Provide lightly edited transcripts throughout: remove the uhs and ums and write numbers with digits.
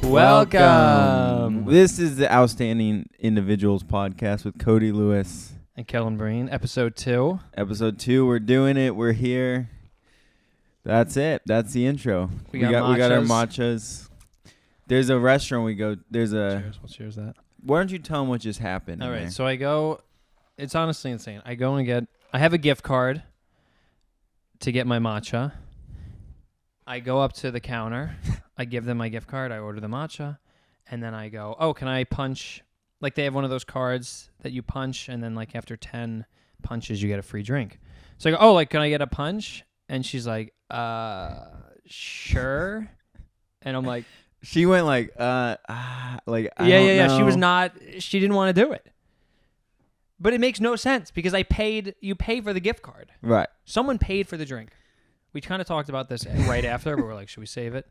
Welcome. This is the Outstanding Individuals podcast with Cody Lewis and Kellan Breen, episode 2. Episode 2, we're doing it. We're here. That's it. That's the intro. We got our matchas. There's a restaurant we go. There's a. Cheers. What cheers that? Why don't you tell them what just happened? All right. There? So I go. It's honestly insane. I go and get. I have a gift card to get my matcha. I go up to the counter. I give them my gift card. I order the matcha. And then I go, oh, can I punch? Like they have one of those cards that you punch. And then like after 10 punches, you get a free drink. So I go, oh, like, can I get a punch? And she's like, sure. And I'm like. She went like, I don't know. She was not. She didn't want to do it. But it makes no sense because you pay for the gift card. Right. Someone paid for the drink. We kind of talked about this right after, but we're like, should we save it?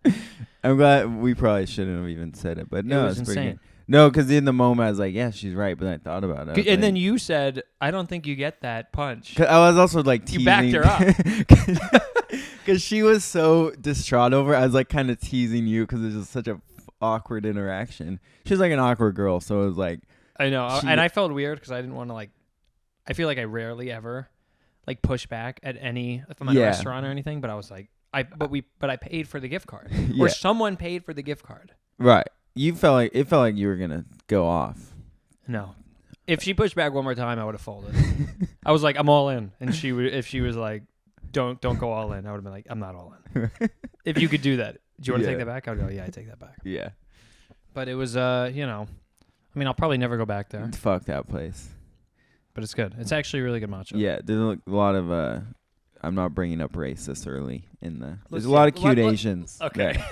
I'm glad we probably shouldn't have even said it, but no, it was it's insane. pretty good. No, because in the moment I was like, yeah, she's right, but I thought about it. And then you said, I don't think you get that punch. I was also like teasing. You backed her up. Because she was so distraught over it. I was like kind of teasing you because it was just such a awkward interaction. She's like an awkward girl, so it was like. I know, and I felt weird because I didn't want to like. I feel like I rarely ever like push back at any if I'm at a restaurant or anything. But I was like, I paid for the gift card, or someone paid for the gift card. Right. It felt like you were gonna go off. No. If she pushed back one more time, I would have folded. I was like, I'm all in, and if she was like, don't go all in, I would have been like, I'm not all in. If you could do that, do you want to take that back? I would go, yeah, I take that back. Yeah. But it was, I mean, I'll probably never go back there. Fuck that place. But it's good. It's actually really good matcha. Yeah, there's a lot of. I'm not bringing up race this early in the. There's a lot of cute Asians. Okay.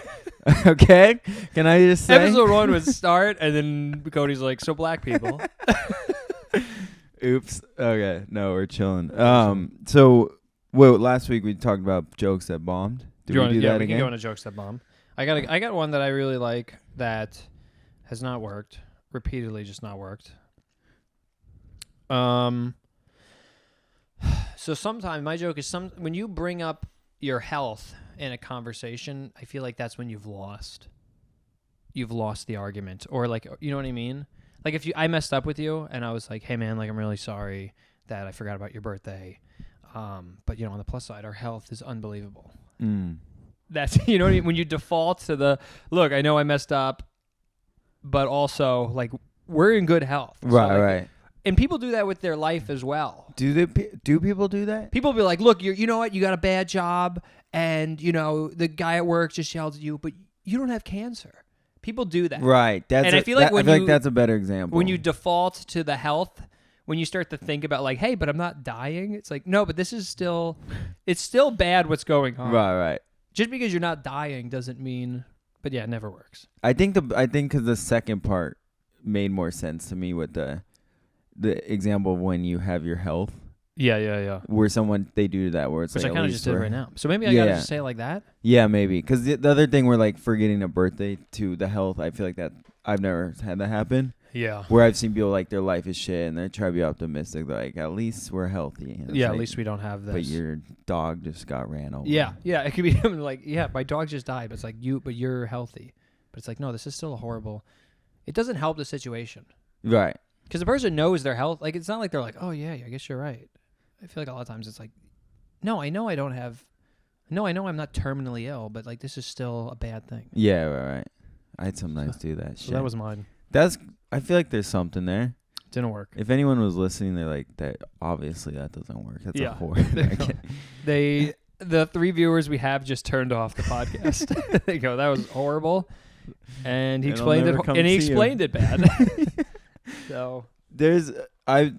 Okay. Can I just say? Episode 1 would start, and then Cody's like, so black people. Oops. Okay. No, we're chilling. So, last week we talked about jokes that bombed. Did we do that again? We can go into jokes that bomb. I got one that I really like that has not worked. Repeatedly just not worked. So sometimes my joke is when you bring up your health in a conversation, I feel like that's when you've lost the argument, or like, you know what I mean? Like if I messed up with you and I was like, hey man, like I'm really sorry that I forgot about your birthday. But on the plus side, our health is unbelievable. That's, you know what I mean? When you default to the, look, I know I messed up, but also like we're in good health. Right, so, like, right. And people do that with their life as well. Do people do that? People be like, look, you know what? You got a bad job, and the guy at work just yelled at you, but you don't have cancer. People do that. Right. I feel like that's a better example. When you default to the health, when you start to think about like, hey, but I'm not dying. It's like, no, but it's still bad what's going on. Right. Just because you're not dying doesn't mean, but yeah, it never works. I think because the second part made more sense to me with the example of when you have your health. Yeah. Where they do that, where it's which like. I kind of just did right now. So maybe I gotta just say it like that. Yeah, maybe, because the other thing we're like forgetting a birthday to the health. I feel like that I've never had that happen. Yeah. Where I've seen people like their life is shit and they try to be optimistic. They're like, at least we're healthy. Yeah, at least we don't have this. But your dog just got ran over. Yeah. It could be like, yeah, my dog just died, but it's like but you're healthy. But it's like, no, this is still a horrible. It doesn't help the situation. Right. Because the person knows their health. Like, it's not like they're like, oh, yeah, I guess you're right. I feel like a lot of times it's like, no, I know I don't have. No, I know I'm not terminally ill, but like this is still a bad thing. Yeah, right. I'd sometimes do that shit. So that was mine. I feel like there's something there. Didn't work. If anyone was listening, they're like, that obviously that doesn't work. That's a horror. The 3 viewers we have just turned off the podcast. They go, that was horrible. And he explained it, and he explained it bad. So I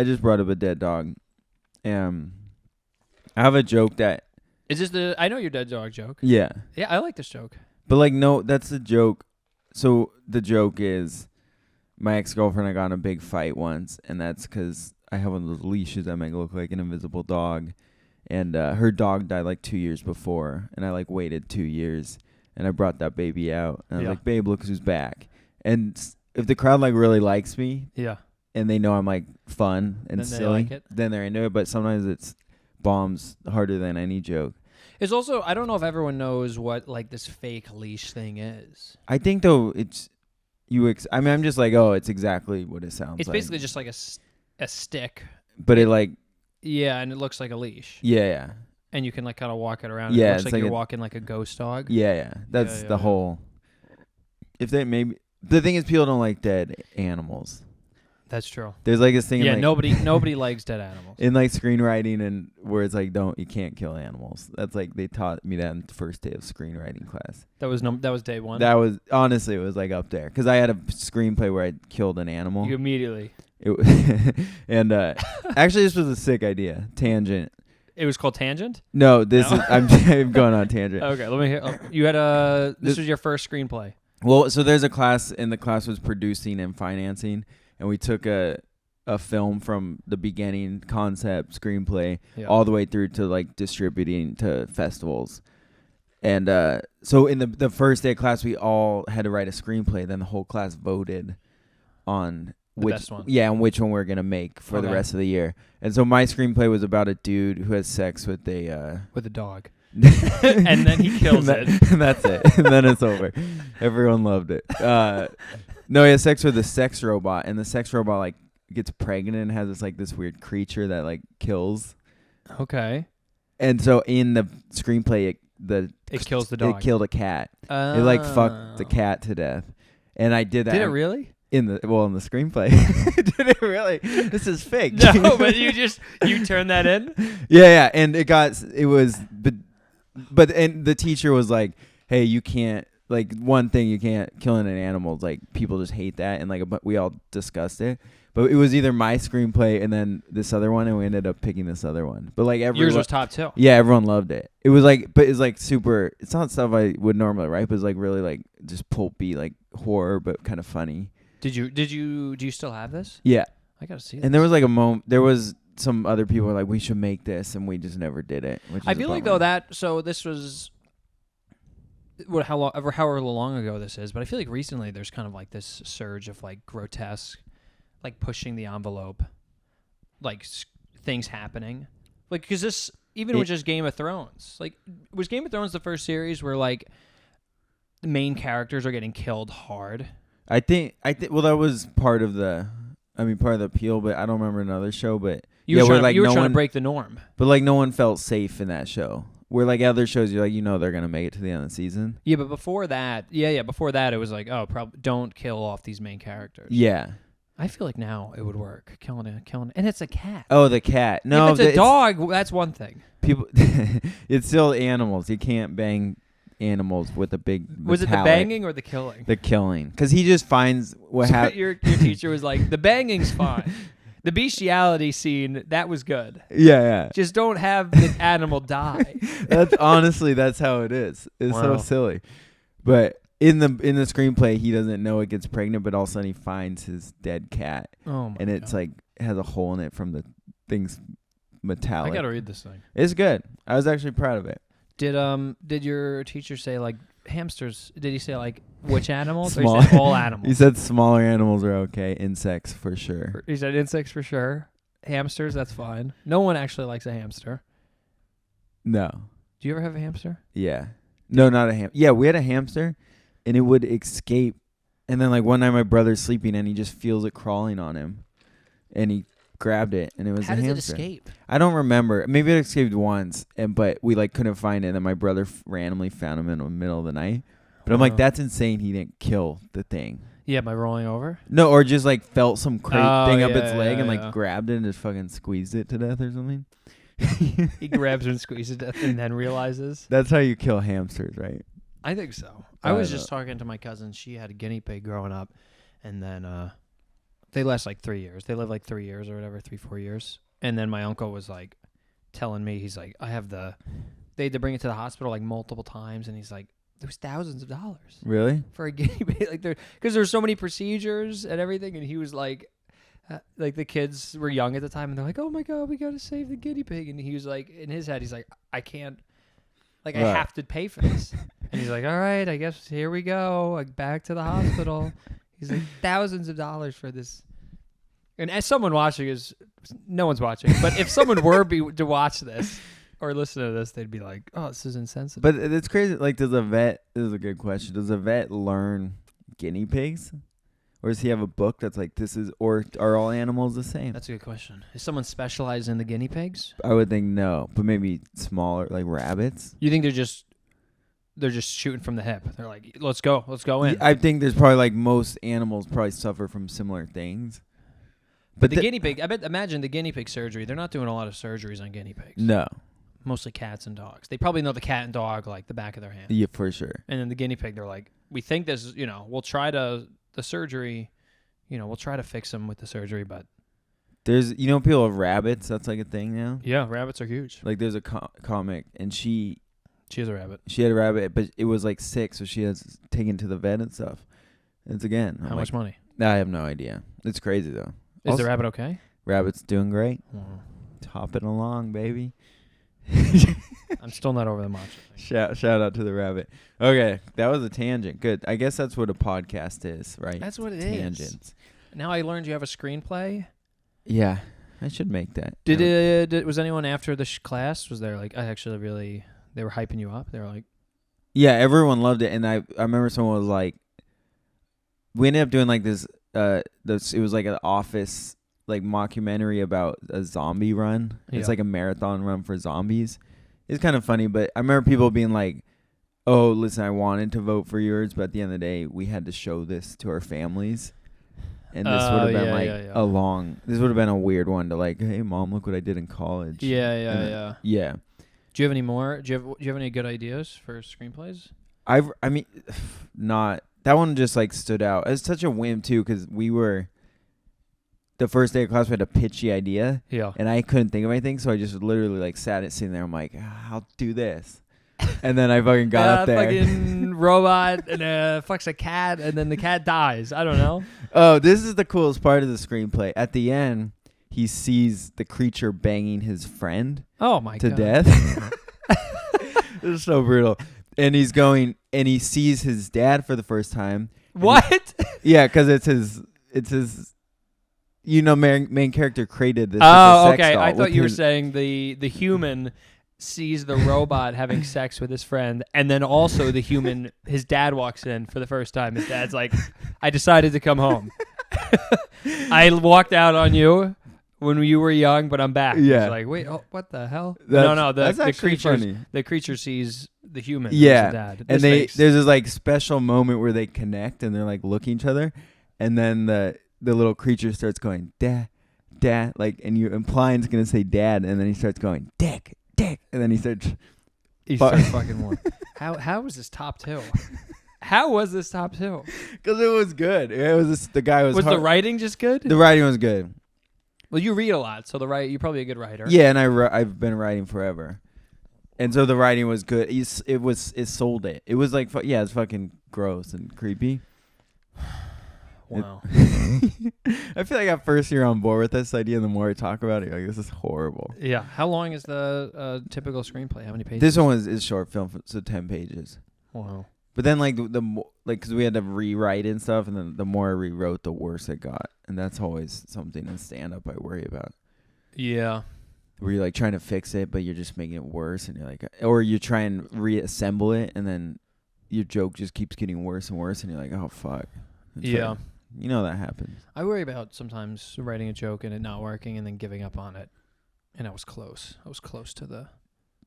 just brought up a dead dog. I have a joke that is this I know your dead dog joke. Yeah. Yeah, I like this joke. But like, no, that's the joke. So the joke is my ex-girlfriend and I got in a big fight once, and that's because I have one of those leashes that make it look like an invisible dog. And her dog died like 2 years before, and I like waited 2 years, and I brought that baby out. And I was like, babe, look who's back. And if the crowd like really likes me, and they know I'm like fun and silly, then they're into it. But sometimes it's bombs harder than any joke. It's also, I don't know if everyone knows what like this fake leash thing is. I think though it's I mean, I'm just like, oh, it's exactly what it sounds It's like. basically just like a stick. But it like, yeah, and it looks like a leash. yeah. And you can like kind of walk it around. Yeah, It looks it's like like you're walking like a ghost dog. Yeah. That's Yeah, the whole. If they maybe the thing is, people don't like dead animals. That's true. There's like this thing. Yeah, in, like, nobody likes dead animals. in like screenwriting and where it's like, you can't kill animals. That's like they taught me that in the first day of screenwriting class. That was day one. That was honestly, it was like up there because I had a screenplay where I killed an animal. You immediately. And actually, this was a sick idea. Tangent. It was called Tangent? No, this is I'm going on tangent. Okay, let me hear. You had this was your first screenplay. Well, so there's a class, and the class was producing and financing, and we took a film from the beginning concept screenplay all the way through to like distributing to festivals. And so in the first day of class, we all had to write a screenplay. Then the whole class voted on which one we we're gonna make for the rest of the year. And so my screenplay was about a dude who has sex with a dog. And then he kills it. And that's it. And then it's over. Everyone loved it. No, he has sex with a sex robot, and the sex robot like gets pregnant and has this weird creature that like kills. Okay. And so in the screenplay, it kills the dog. It killed a cat. It like fucked the cat to death. And I did that. Did it really? In the screenplay. Did it really? This is fake. No, but you turned that in? Yeah, and but the teacher was like, "Hey, you can't, like, one thing you can't, killing an animal is like, people just hate that," and like we all discussed it. But it was either my screenplay and then this other one, and we ended up picking this other one. But like yours was top 2. Yeah, everyone loved it. It was like, but it's like super. It's not stuff I would normally write, but it's like really like just pulpy, like horror, but kind of funny. Do you still have this? Yeah. I gotta see. And there was like a moment. There was some other people were like, we should make this, and we just never did it. I feel like though so this was however long ago this is, but I feel like recently there's kind of like this surge of like grotesque, like pushing the envelope, like things happening, like because this even with just Game of Thrones, like was Game of Thrones the first series where like the main characters are getting killed hard? I think well that was part of the appeal, but I don't remember another show. But you were trying to break the norm. But like no one felt safe in that show. Where like other shows, you're like they're gonna make it to the end of the season. Yeah, but before that, before that it was like, oh, probably don't kill off these main characters. Yeah, I feel like now it would work, killing, and it's a cat. Oh, the cat. No, if it's a dog. That's one thing. People, it's still animals. You can't bang animals with a big metallic. Was it the banging or the killing? The killing, because he just finds what happened. Your teacher was like, the banging's fine. The bestiality scene, that was good. Yeah. Just don't have the animal die. That's how it is. It's so silly. But in the screenplay, he doesn't know it gets pregnant, but all of a sudden he finds his dead cat. Oh my and it's God. like has a hole in it from the thing's metallic. I gotta read this thing. It's good. I was actually proud of it. Did your teacher say like hamsters? Did he say like which animals? Small. Or he said all animals? He said smaller animals are okay. Insects for sure. He said insects for sure. Hamsters, that's fine. No one actually likes a hamster. No. Do you ever have a hamster? Yeah. No, not a hamster. Yeah, we had a hamster, and it would escape. And then like one night my brother's sleeping, and he just feels it crawling on him, and he grabbed it, and it was a hamster. How does it escape? I don't remember. Maybe it escaped once, but we like couldn't find it. And then my brother randomly found him in the middle of the night. But I'm like, that's insane. He didn't kill the thing. Yeah, by rolling over. No, or just like felt some thing up its leg and like grabbed it and just fucking squeezed it to death or something. He grabs it and squeezes it to death and then realizes. That's how you kill hamsters, right? I think so. I was just talking to my cousin. She had a guinea pig growing up, and then they last like 3 years. They live like 3 years or whatever, 3-4 years. And then my uncle was like telling me, he's like, they had to bring it to the hospital like multiple times, and he's like, there was thousands of dollars. Really? For a guinea pig, because there's so many procedures and everything, and he was like the kids were young at the time, and they're like, oh my God, we got to save the guinea pig. And he was like, in his head, he's like, I can't, I have to pay for this. And he's like, all right, I guess here we go, like back to the hospital. He's like, thousands of dollars for this. And as someone watching no one's watching, but if someone were to watch this, or listen to this, they'd be like, "Oh, this is insensitive." But it's crazy. Like, does a vet? This is a good question. Does a vet learn guinea pigs, or does he have a book that's like this is, or are all animals the same? That's a good question. Is someone specialized in the guinea pigs? I would think no, but maybe smaller, like rabbits. You think they're just shooting from the hip? They're like, let's go in. I think there's probably like most animals probably suffer from similar things. But the guinea pig, imagine the guinea pig surgery. They're not doing a lot of surgeries on guinea pigs. No. Mostly cats and dogs. They probably know the cat and dog like the back of their hand. Yeah, for sure. And then the guinea pig, they're like, we think this, we'll try the surgery, we'll try to fix them with the surgery, but. There's, people have rabbits. That's like a thing now. Yeah, rabbits are huge. Like there's a comic, and she has a rabbit. She had a rabbit, but it was like sick, so she has taken to the vet and stuff. It's again. How much money? I have no idea. It's crazy though. Is the rabbit okay? Rabbit's doing great. Wow. Hopping along, baby. I'm still not over the macho thing. Shout out to the rabbit. Okay, that was a tangent. Good. I guess that's what a podcast is, right? That's what it Tangents. is. Now I learned you have a screenplay. Yeah, I should make that. Was anyone after the class? Was there like they were hyping you up? They were like, yeah, everyone loved it, and I remember someone was like, we ended up doing like this. It was like an office like mockumentary about a zombie run. Yeah. It's like a marathon run for zombies. It's kind of funny, but I remember people being like, "Oh, listen, I wanted to vote for yours, but at the end of the day, we had to show this to our families." And this would have been this would have been a weird one to like, "Hey, mom, look what I did in college." Yeah. Yeah. Do you have any more? Do you have any good ideas for screenplays? I mean, not that one just like stood out. It's such a whim too, because we were the first day of class. We had a pitchy idea, and I couldn't think of anything, so I just literally like sitting there. I'm like, I'll do this, and then I fucking got up there. Fucking robot and fucks a cat, and then the cat dies. I don't know. Oh, this is the coolest part of the screenplay. At the end, he sees the creature banging his friend. Oh my to God. death. It's so brutal. And he's going, and he sees his dad for the first time. What? Yeah, because it's his. Main character created this. Oh, okay. I thought you were saying the human sees the robot having sex with his friend, and then also the human, his dad walks in for the first time. His dad's like, I decided to come home. I walked out on you when you were young, but I'm back. Yeah. He's like, wait, what the hell? The creature sees the human. Yeah. The dad. And there's this like special moment where they connect and they're like looking at each other, and then the little creature starts going, dad, like, and you're implying it's gonna say dad, and then he starts going, dick, and then he starts fucking more. How was this top two? How was this top two? Because it was good. It was the guy was. Was the writing just good? The writing was good. Well, you read a lot, so you're probably a good writer. Yeah, and I've been writing forever, and so the writing was good. It sold it. It was like it's fucking gross and creepy. Wow. I feel like at first you're on board with this idea, and the more I talk about it, you're like, this is horrible. Yeah. How long is the typical screenplay? How many pages? This one is short film, so 10 pages. Wow. But then like because we had to rewrite and stuff, and then the more I rewrote, the worse it got, and that's always something in stand up I worry about. Yeah. Where you're like trying to fix it, but you're just making it worse, and you're like, or you try and reassemble it, and then your joke just keeps getting worse and worse, and you're like, oh fuck. Yeah. That happens. I worry about sometimes writing a joke and it not working and then giving up on it. And I was close. I was close to the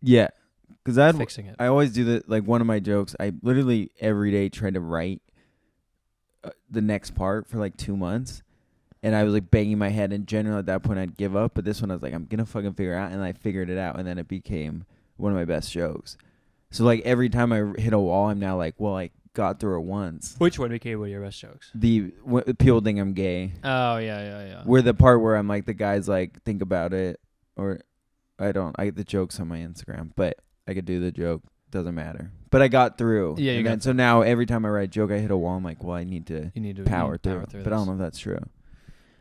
because fixing it. I always do that. Like one of my jokes, I literally every day try to write the next part for like 2 months, and I was like banging my head. And generally at that point I'd give up, but this one I was like, I'm gonna fucking figure it out, and I figured it out, and then it became one of my best jokes. So like every time I hit a wall, I'm now like, well, I got through it once. Which one became one of your best jokes? People think I'm gay. Oh yeah. Where the part where I'm like, the guy's like, think about it, or I get the jokes on my Instagram, but I could do the joke. Doesn't matter. But I got through. Yeah, so now every time I write a joke, I hit a wall. I'm like, well, I need to power through. But I don't know if that's true.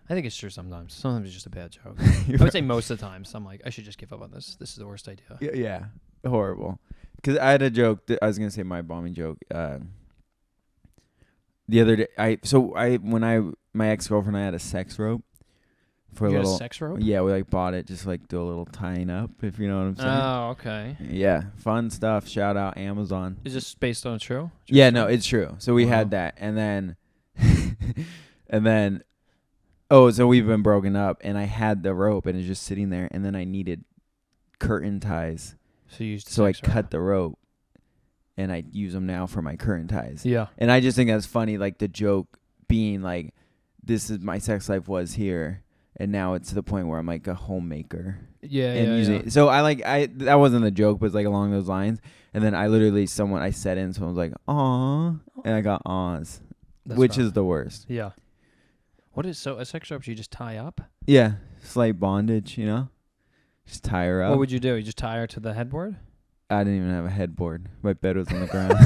I think it's true sometimes. Sometimes it's just a bad joke. I would say most of the time. So I'm like, I should just give up on this. This is the worst idea. Yeah. Horrible. Because I had a joke. I was going to say my bombing joke. The other day, my ex-girlfriend and I had a sex rope. for a You got little a sex rope? Yeah, we like bought it just like do a little tying up, if you know what I'm saying. Oh, okay. Yeah, fun stuff. Shout out Amazon. Is this based on true? Yeah, no, it's true. So we Wow. had that, and then and then oh, so we've been broken up, and I had the rope, and it's just sitting there, and then I needed curtain ties, So you used so I sex rope. cut the rope, and I use them now for my curtain ties. Yeah. And I just think that's funny, like the joke being like, "This is my sex life was here." And now it's to the point where I'm like a homemaker. Yeah, And using so that wasn't a joke, but it's like along those lines. And then I said in, someone was like, "Aw," and I got ahs, which is the worst. Yeah. What is a sex rope? You just tie up? Yeah, slight bondage, you know, just tie her up. What would you do? You just tie her to the headboard? I didn't even have a headboard. My bed was on the ground.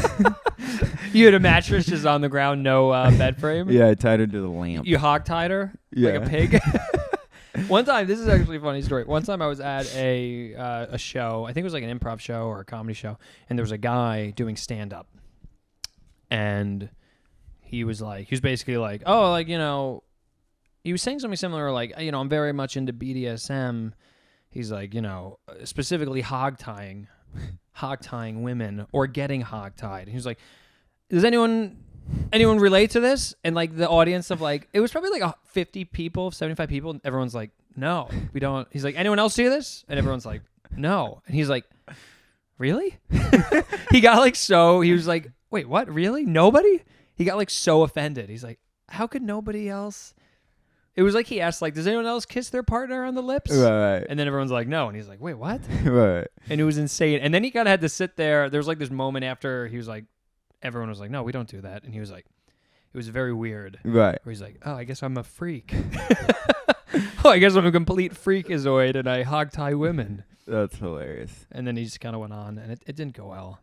You had a mattress just on the ground, no bed frame? Yeah, I tied her to the lamp. You hog tied her like a pig? One time, this is actually a funny story. One time I was at a show. I think it was like an improv show or a comedy show. And there was a guy doing stand-up. And he was basically like, oh, like, you know, he was saying something similar like, you know, I'm very much into BDSM. He's like, you know, specifically hog tying women or getting hog tied. He was like, does anyone relate to this? And like the audience of like, it was probably like 50 people, 75 people. And everyone's like, no, we don't. He's like, anyone else do this? And everyone's like, no. And he's like, really? He got like, he was like, wait, what? Really? Nobody? He got like so offended. He's like, how could nobody else? It was like he asked, like, does anyone else kiss their partner on the lips? Right. And then everyone's like, no. And he's like, wait, what? Right. And it was insane. And then he kind of had to sit there. There was like this moment after he was like, everyone was like, no, we don't do that. And he was like, it was very weird. Right. Where he's like, oh, I guess I'm a freak. Oh, I guess I'm a complete freakazoid and I hog tie women. That's hilarious. And then he just kind of went on and it didn't go well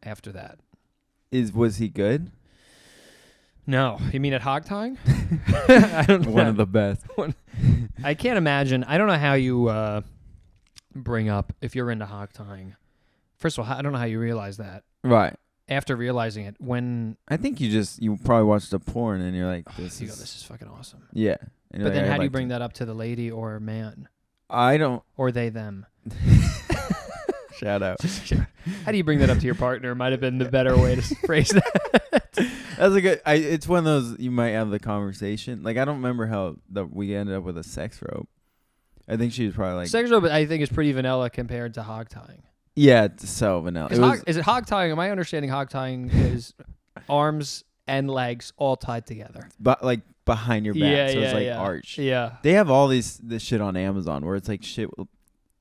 after that. Was he good? No. You mean at hog tying? I don't know. One of the best. I can't imagine. I don't know how you bring up if you're into hog tying. First of all, I don't know how you realize that. Right. After realizing it, when I think you probably watched a porn and you're like, this is fucking awesome. Yeah. But then how do you bring that up to the lady or man? I don't. Or they, them? Shout out. How do you bring that up to your partner? Might have been the better way to phrase that. That's a good. It's one of those you might have the conversation. Like I don't remember how we ended up with a sex rope. I think she was probably like sex rope. I think is pretty vanilla compared to hog tying. Yeah, it's so vanilla. Is it hog tying? My understanding hog tying is arms and legs all tied together, but like behind your back, so it's like arched. Yeah, they have all this shit on Amazon where it's like shit.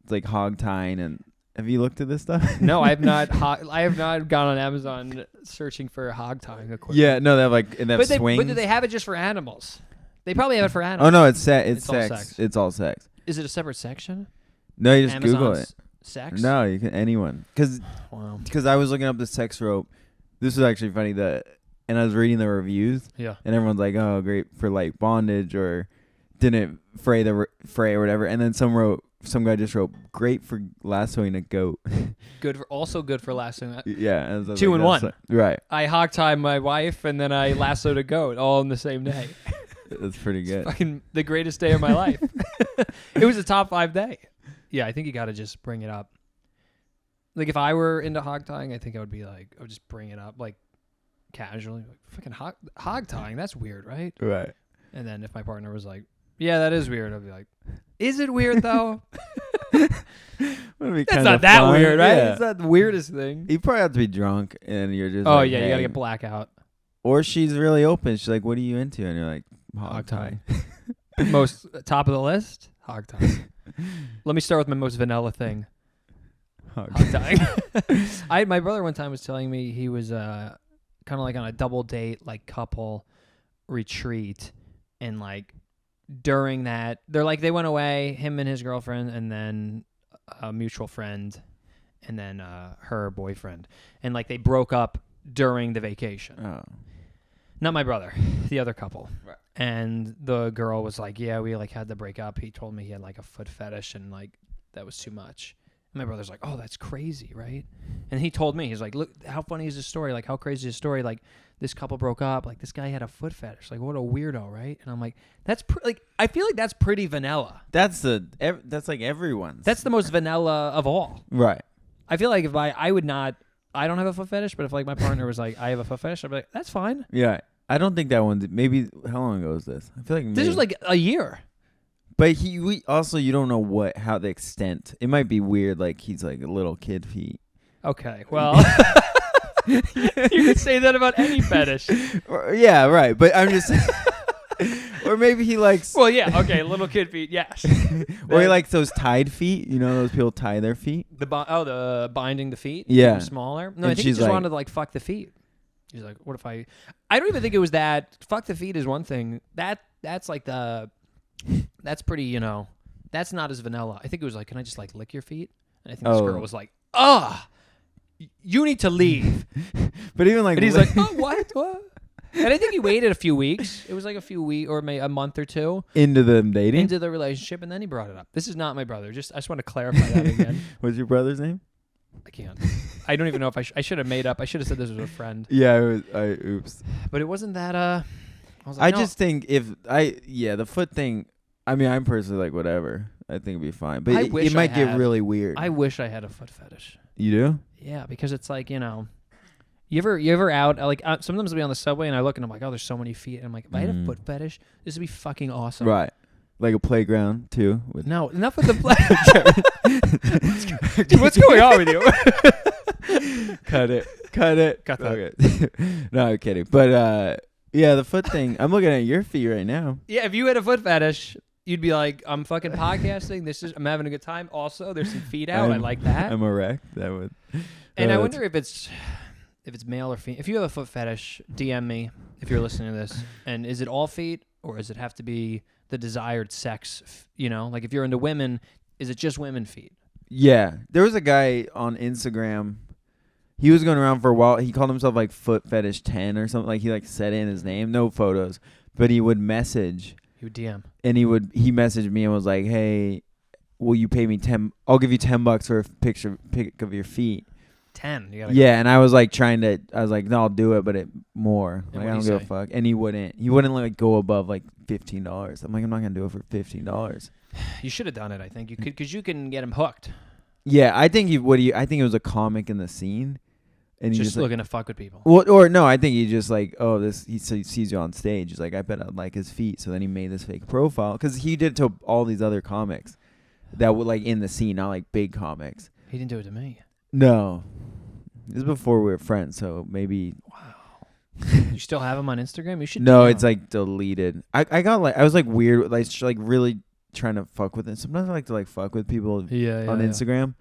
It's like hog tying and. Have you looked at this stuff? No, I have not. I have not gone on Amazon searching for hog tying equipment. Yeah, no, they have like swings. But do they have it just for animals? They probably have it for animals. Oh no, it's sex. All sex. It's all sex. Is it a separate section? No, you just Amazon's Google it. Sex? No, you can anyone. Because I was looking up the sex rope. This was actually funny and I was reading the reviews. Yeah. And everyone's like, "Oh, great for like bondage or didn't fray or whatever." And then some guy just wrote, "Great for lassoing a goat." Good for lassoing. Yeah, 2 in 1. Right. I hog tied my wife and then I lassoed a goat all in the same day. That's pretty good. Fucking the greatest day of my life. It was a top 5 day. Yeah, I think you got to just bring it up. Like if I were into hog tying, I think I would be like, I would just bring it up like casually, like fucking hog tying. That's weird, right? Right. And then if my partner was like, yeah, that is weird, I'd be like, is it weird though? It's not that fun. weird, right? Yeah. It's not the weirdest thing. You probably have to be drunk and you're just Oh like, yeah, hey. you gotta get blackout. Or she's really open. She's like, "What are you into?" And you're like, "Hog tie." Most top of the list, hog tying. Let me start with my most vanilla thing. Hog tying. My brother one time was telling me he was kind of like on a double date, like couple retreat, and like during that, they went away, him and his girlfriend, and then a mutual friend, and then her boyfriend, and like they broke up during the vacation. Oh. Not my brother, the other couple. Right. And the girl was like, yeah, we like had to break up. He told me he had like a foot fetish and like that was too much. And my brother's like, oh, that's crazy, right? And he told me, he's like, look, how funny is this story? Like, how crazy is this story? Like, this couple broke up. Like, this guy had a foot fetish. Like, what a weirdo, right? And I'm like, that's like, I feel like that's pretty vanilla. That's like everyone's. That's the most vanilla of all. Right. I feel like if I would not, I don't have a foot fetish, but if like my partner was like, I have a foot fetish, I'd be like, that's fine. Yeah. I don't think that one. Maybe how long ago was this? I feel like This was like a year. But we also, you don't know how the extent. It might be weird. Like he's like a little kid feet. Okay, well, you could say that about any fetish. Yeah, right. But I'm just. Or maybe he likes. Well, yeah. Okay, little kid feet. Yes. Or he likes those tied feet. You know, those people tie their feet. The binding the feet. Yeah. Smaller. No, And I think he just like, wanted to like fuck the feet. He's like, what if I don't even think it was that. Fuck the feet is one thing. That's like that's pretty. You know, that's not as vanilla. I think it was like, can I just like lick your feet? And I think this girl was like, you need to leave. But even like, and he's like, oh, what? And I think he waited a few weeks. It was like a few weeks or maybe a month or two into them dating, into the relationship, and then he brought it up. This is not my brother. I just want to clarify that again. What's your brother's name? I can't. I don't even know if I should have made up. I should have said this was a friend. Yeah, oops. But it wasn't that. I was like, just think the foot thing. I mean, I'm personally like whatever. I think it'd be fine, but it might get really weird. I wish I had a foot fetish. You do? Yeah, because it's like, you know. You ever out, like, sometimes I'll be on the subway and I look and I'm like, oh, there's so many feet. And I'm like, if I had a foot fetish, this would be fucking awesome. Right. Like a playground, too. No, enough with the playground. Dude, what's going on with you? Cut it. Cut that. Okay. No, I'm kidding. But, yeah, the foot thing, I'm looking at your feet right now. Yeah, if you had a foot fetish, you'd be like, I'm fucking podcasting. I'm having a good time. Also, there's some feet out. I like that. I'm erect. That would. And I wonder if it's male or female. If you have a foot fetish, DM me if you're listening to this. And is it all feet, or does it have to be the desired sex? You know, like if you're into women, is it just women feet? Yeah. There was a guy on Instagram. He was going around for a while. He called himself like Foot Fetish 10 or something. Like he like said in his name, no photos, but he would message. He would DM. And he messaged me and was like, hey, will you pay me I'll give you $10 for a pic of your feet. 10. Yeah, and I was like I was like, no, I'll do it, but more. Like, I don't give a fuck. And he wouldn't like go above like $15. I'm like, I'm not gonna do it for $15. You should have done it. I think you could, because you can get him hooked. Yeah, I think I think it was a comic in the scene, and just he's just looking to fuck with people. Well, or no, I think he just like, he sees you on stage. He's like, I bet I'd like his feet. So then he made this fake profile because he did it to all these other comics that were like in the scene, not like big comics. He didn't do it to me. No. This is before we were friends, so maybe. Wow. You still have him on Instagram? You should. No, it's like deleted. I got like, I was like weird, like really trying to fuck with it. Sometimes I like to like fuck with people on Instagram.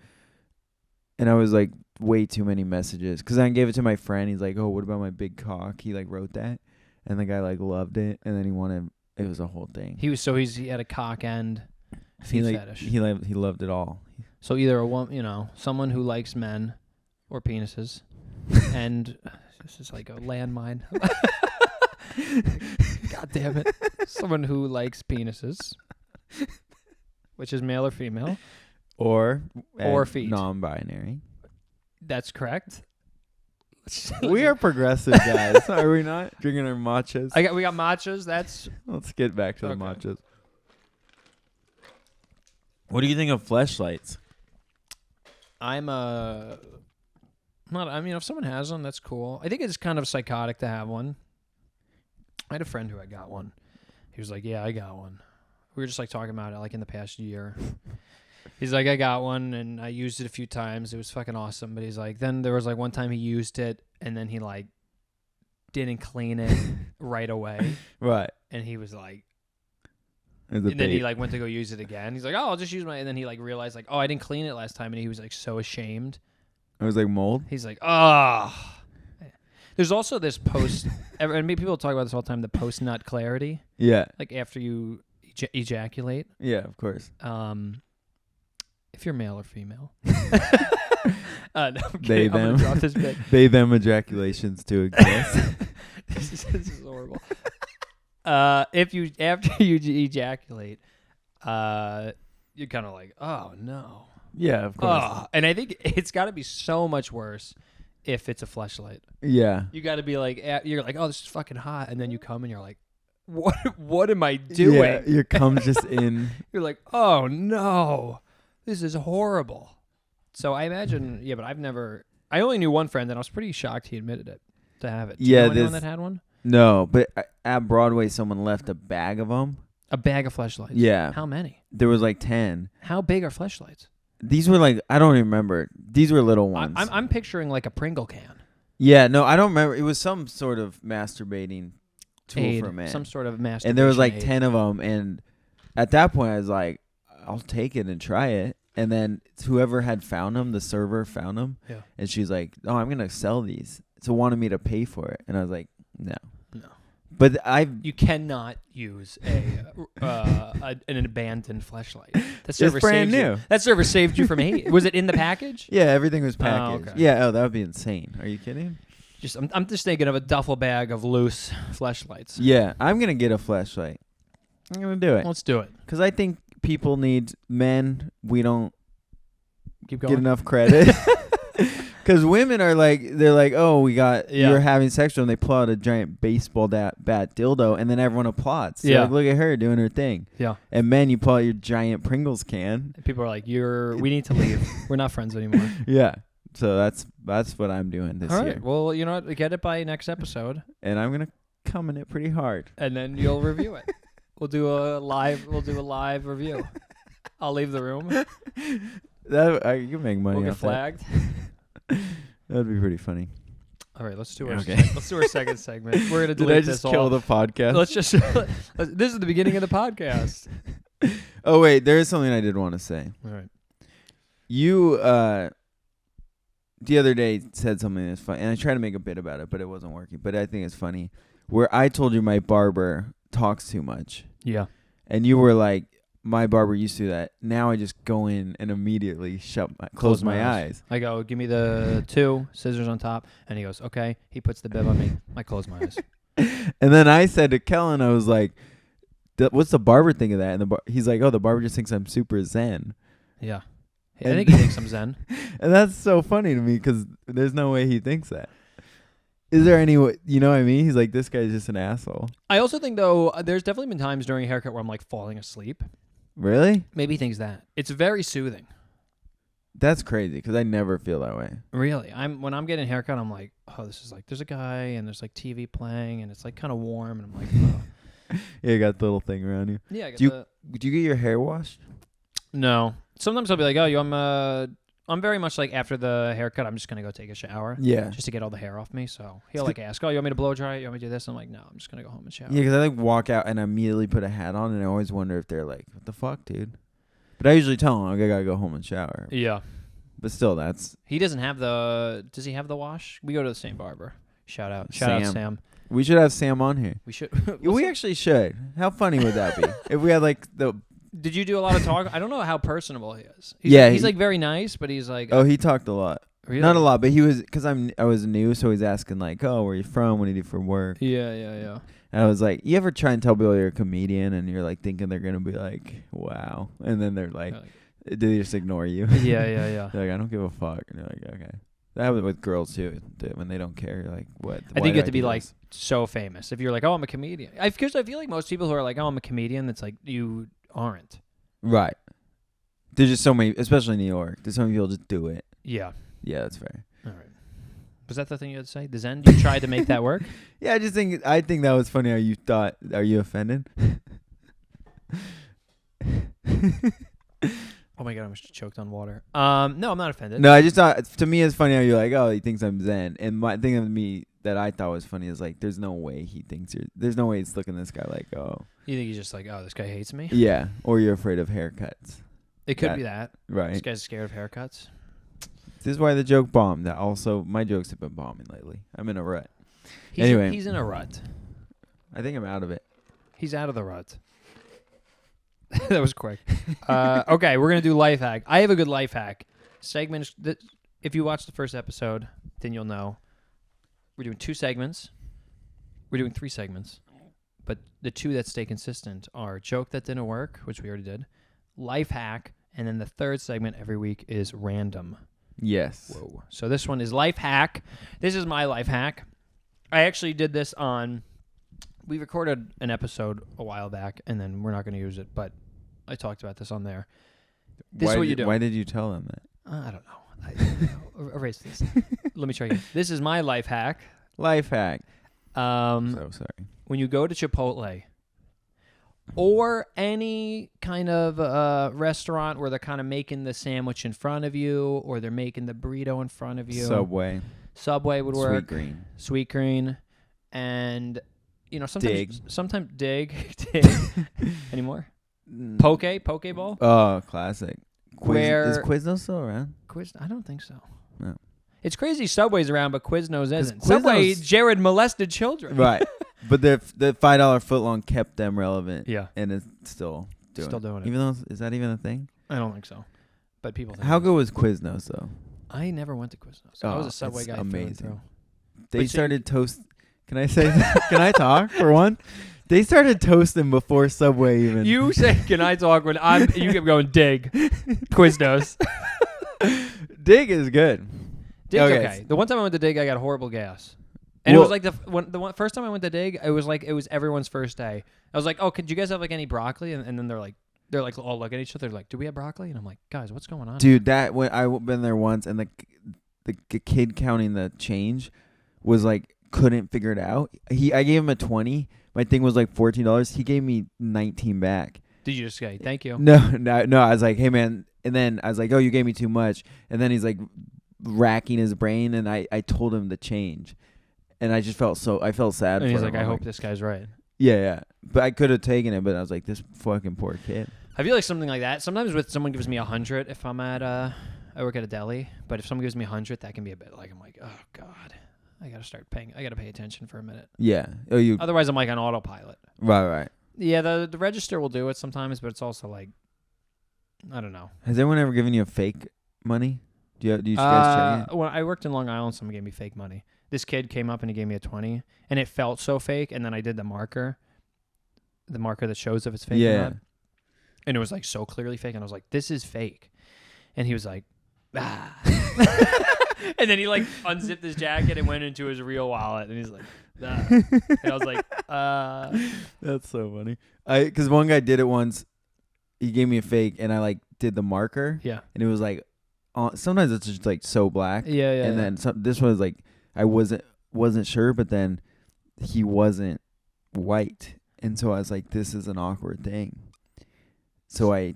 And I was like way too many messages because I gave it to my friend. He's like, oh, what about my big cock? He like wrote that, and the guy like loved it, and then he wanted. It was a whole thing. He had a cock and feet fetish. He loved it all. So either a woman, someone who likes men or penises, and this is like a landmine. God damn it! Someone who likes penises, which is male or female, or feet, non-binary. That's correct. We are progressive guys, are we not? Drinking our matchas. We got matchas. Let's get back to the matchas. What do you think of fleshlights? If someone has one, that's cool. I think it's kind of psychotic to have one. I had a friend who had got one. He was like, yeah, I got one. We were just like talking about it like in the past year. He's like, I got one and I used it a few times. It was fucking awesome. But he's like, then there was like one time he used it and then he like didn't clean it right away. Right. And he was like, and then he like went to go use it again. He's like, oh, I'll just use and then he like realized like, oh, I didn't clean it last time. And he was like so ashamed. It was like mold? He's like, oh. There's also this post, and people talk about this all the time, the post-nut clarity. Yeah. Like after you ejaculate. Yeah, of course. If you're male or female. No, they, them. Drop this bit. They, them ejaculations to exist. This is horrible. After you ejaculate, you're kind of like, oh no. Yeah, of course. And I think it's got to be so much worse if it's a fleshlight. Yeah. You got to be like, you're like, oh, this is fucking hot, and then you come and you're like, what am I doing? Yeah, your cum's just in. You're like, oh no, this is horrible. So I imagine, but I only knew one friend, and I was pretty shocked he admitted it to have it. Do you know anyone that had one? No, but at Broadway, someone left a bag of them. A bag of fleshlights. Yeah. How many? There was like 10. How big are fleshlights? These were like, I don't even remember. These were little ones. I'm picturing like a Pringle can. Yeah, no, I don't remember. It was some sort of masturbating tool for men. Some sort of masturbation and there was like aid. 10 of them. And at that point, I was like, I'll take it and try it. And then whoever had found them, the server found them. Yeah. And she's like, oh, I'm going to sell these. So wanted me to pay for it. And I was like, no. But you cannot use an abandoned fleshlight. That server it's brand new. That server saved you from hate. Was it in the package? Yeah, everything was packaged. Oh, okay. Yeah, that would be insane. Are you kidding? I'm just thinking of a duffel bag of loose fleshlights. Yeah, I'm gonna get a fleshlight. I'm gonna do it. Let's do it. Because I think men, we don't get enough credit. Because women are like, they're like, oh, you're having sex with them. They pull out a giant baseball bat dildo, and then everyone applauds. So like, look at her doing her thing. Yeah. And men, you pull out your giant Pringles can. And people are like, we need to leave. We're not friends anymore. Yeah. So that's what I'm doing this year. All right. Well, you know what? Get it by next episode. And I'm gonna come in it pretty hard. And then you'll review it. We'll do a live review. I'll leave the room. You can make money. We'll get flagged. That'd be pretty funny. All right, let's do our second segment. We're gonna delete Did I just kill the podcast? Let's just. This is the beginning of the podcast. Oh wait, there is something I did want to say. All right. You the other day said something that's funny, and I tried to make a bit about it, but it wasn't working. But I think it's funny. Where I told you my barber talks too much. Yeah. And you were like, my barber used to do that. Now I just go in and immediately close my eyes. I go, give me the 2 scissors on top. And he goes, okay. He puts the bib on me. I close my eyes. And then I said to Kellan, I was like, what's the barber think of that? And he's like, oh, the barber just thinks I'm super zen. Yeah. I think he thinks I'm zen. And that's so funny to me because there's no way he thinks that. Is there any way, you know what I mean? He's like, this guy's just an asshole. I also think, though, there's definitely been times during a haircut where I'm like falling asleep. Really? Maybe he thinks that. It's very soothing. That's crazy because I never feel that way. Really? When I'm getting a haircut, I'm like, oh, this is like, there's a guy and there's like TV playing and it's like kind of warm. And I'm like, oh. Yeah, you got the little thing around you. Yeah. Do you get your hair washed? No. Sometimes I'll be like, oh, I'm very much like after the haircut, I'm just going to go take a shower. Yeah. Just to get all the hair off me. So he'll like ask, oh, you want me to blow dry it? You want me to do this? I'm like, no, I'm just going to go home and shower. Yeah, because I like walk out and I immediately put a hat on and I always wonder if they're like, what the fuck, dude? But I usually tell them, I got to go home and shower. Yeah. But still, that's... He doesn't have does he have the wash? We go to the same barber. Shout out Sam. We should have Sam on here. We should. We actually should. How funny would that be? If we had like the... Did you do a lot of talk? I don't know how personable he is. He's like very nice, but he's like... Oh, he talked a lot. Really? Not a lot, but he was... Because I was new, so he's asking like, oh, where are you from? What do you do for work? Yeah. And I was like, you ever try and tell people you're a comedian and you're like thinking they're going to be like, wow. And then they're like, do they just ignore you? Yeah. They're like, I don't give a fuck. And you're like, okay. That happens with girls too. When they don't care, you're like, what? I think you have to be like so famous. If you're like, oh, I'm a comedian. Because I feel like most people who are like, oh, I'm a comedian, it's like you aren't. Right. There's just so many, especially in New York. There's so many people just do it. Yeah. Yeah, that's fair. All right. Was that the thing you had to say? The Zen? You tried to make that work? Yeah, I think that was funny how you thought, are you offended? Oh my God, I almost choked on water. No, I'm not offended. No, I just thought, to me it's funny how you're like, oh, he thinks I'm Zen. And my thing of me that I thought was funny is like, there's no way there's no way he's looking at this guy like, oh. You think he's just like, oh, this guy hates me? Yeah, or you're afraid of haircuts. It could be that. Right. This guy's scared of haircuts. This is why the joke bombed. That also, my jokes have been bombing lately. I'm in a rut. He's in a rut. I think I'm out of it. He's out of the rut. That was quick. Okay, we're going to do life hack. I have a good life hack. Segments that, if you watch the first episode, then you'll know. We're doing 2 segments. We're doing 3 segments. But the 2 that stay consistent are joke that didn't work, which we already did, life hack, And then the third segment every week is random. Yes. Whoa. So this one is life hack. This is my life hack. I actually did this on... We recorded an episode a while back, and then we're not going to use it, but I talked about this on there. This is what you do. Why did you tell them that? I don't know. Erase this. Let me try again. This is my life hack. Life hack. So sorry. When you go to Chipotle or any kind of restaurant where they're kind of making the sandwich in front of you or they're making the burrito in front of you. Subway would work. Sweet Green. And, sometimes Dig. Any more? Poke Bowl? Oh, classic. Is Quiznos still around? I don't think so. No. It's crazy Subway's around, but Quiznos isn't. Quiznos, Subway, Jared molested children. Right. But the $5 footlong kept them relevant. Yeah. And it's still doing it. Even though, is that even a thing? I don't think so. But people think How good was Quiznos, though? I never went to Quiznos. I was a Subway guy. Amazing. They started toast. Can I say that? Can I talk for one? They started toasting before Subway even. You say, can I talk when you kept going, Dig. Quiznos. Dig is good. Dig's okay. The one time I went to Dig, I got horrible gas. And it was like the first time I went to Dig, it was like it was everyone's first day. I was like, "Oh, could you guys have like any broccoli?" And then they're like all looking at each other like, "Do we have broccoli?" And I'm like, "Guys, what's going on?" Dude, when I've been there once, and the kid counting the change was like couldn't figure it out. I gave him a 20. My thing was like $14. He gave me 19 back. Did you just say thank you? No. I was like, "Hey man," and then I was like, "Oh, you gave me too much." And then he's like racking his brain, and I told him to change. And I just felt sad. And he's like, I hope this guy's right. Yeah. But I could have taken it, but I was like, this fucking poor kid. I feel like something like that. Sometimes with someone gives me 100 if I'm at I work at a deli, but if someone gives me 100, that can be a bit like I'm like, oh god, I gotta start paying. I gotta pay attention for a minute. Yeah. Otherwise, I'm like on autopilot. Right. Yeah, the register will do it sometimes, but it's also like, I don't know. Has anyone ever given you a fake money? Do you guys check it? When I worked in Long Island, someone gave me fake money. This kid came up and he gave me a 20, and it felt so fake. And then I did the marker that shows if it's fake or not. And it was like so clearly fake. And I was like, this is fake. And he was like, ah. And then he like unzipped his jacket and went into his real wallet. And he's like, ah. And I was like, That's so funny. Because one guy did it once. He gave me a fake, and I like did the marker. Yeah. And it was like, sometimes it's just like so black. Yeah. And then this was like, I wasn't sure, but then he wasn't white, and so I was like, "This is an awkward thing." So I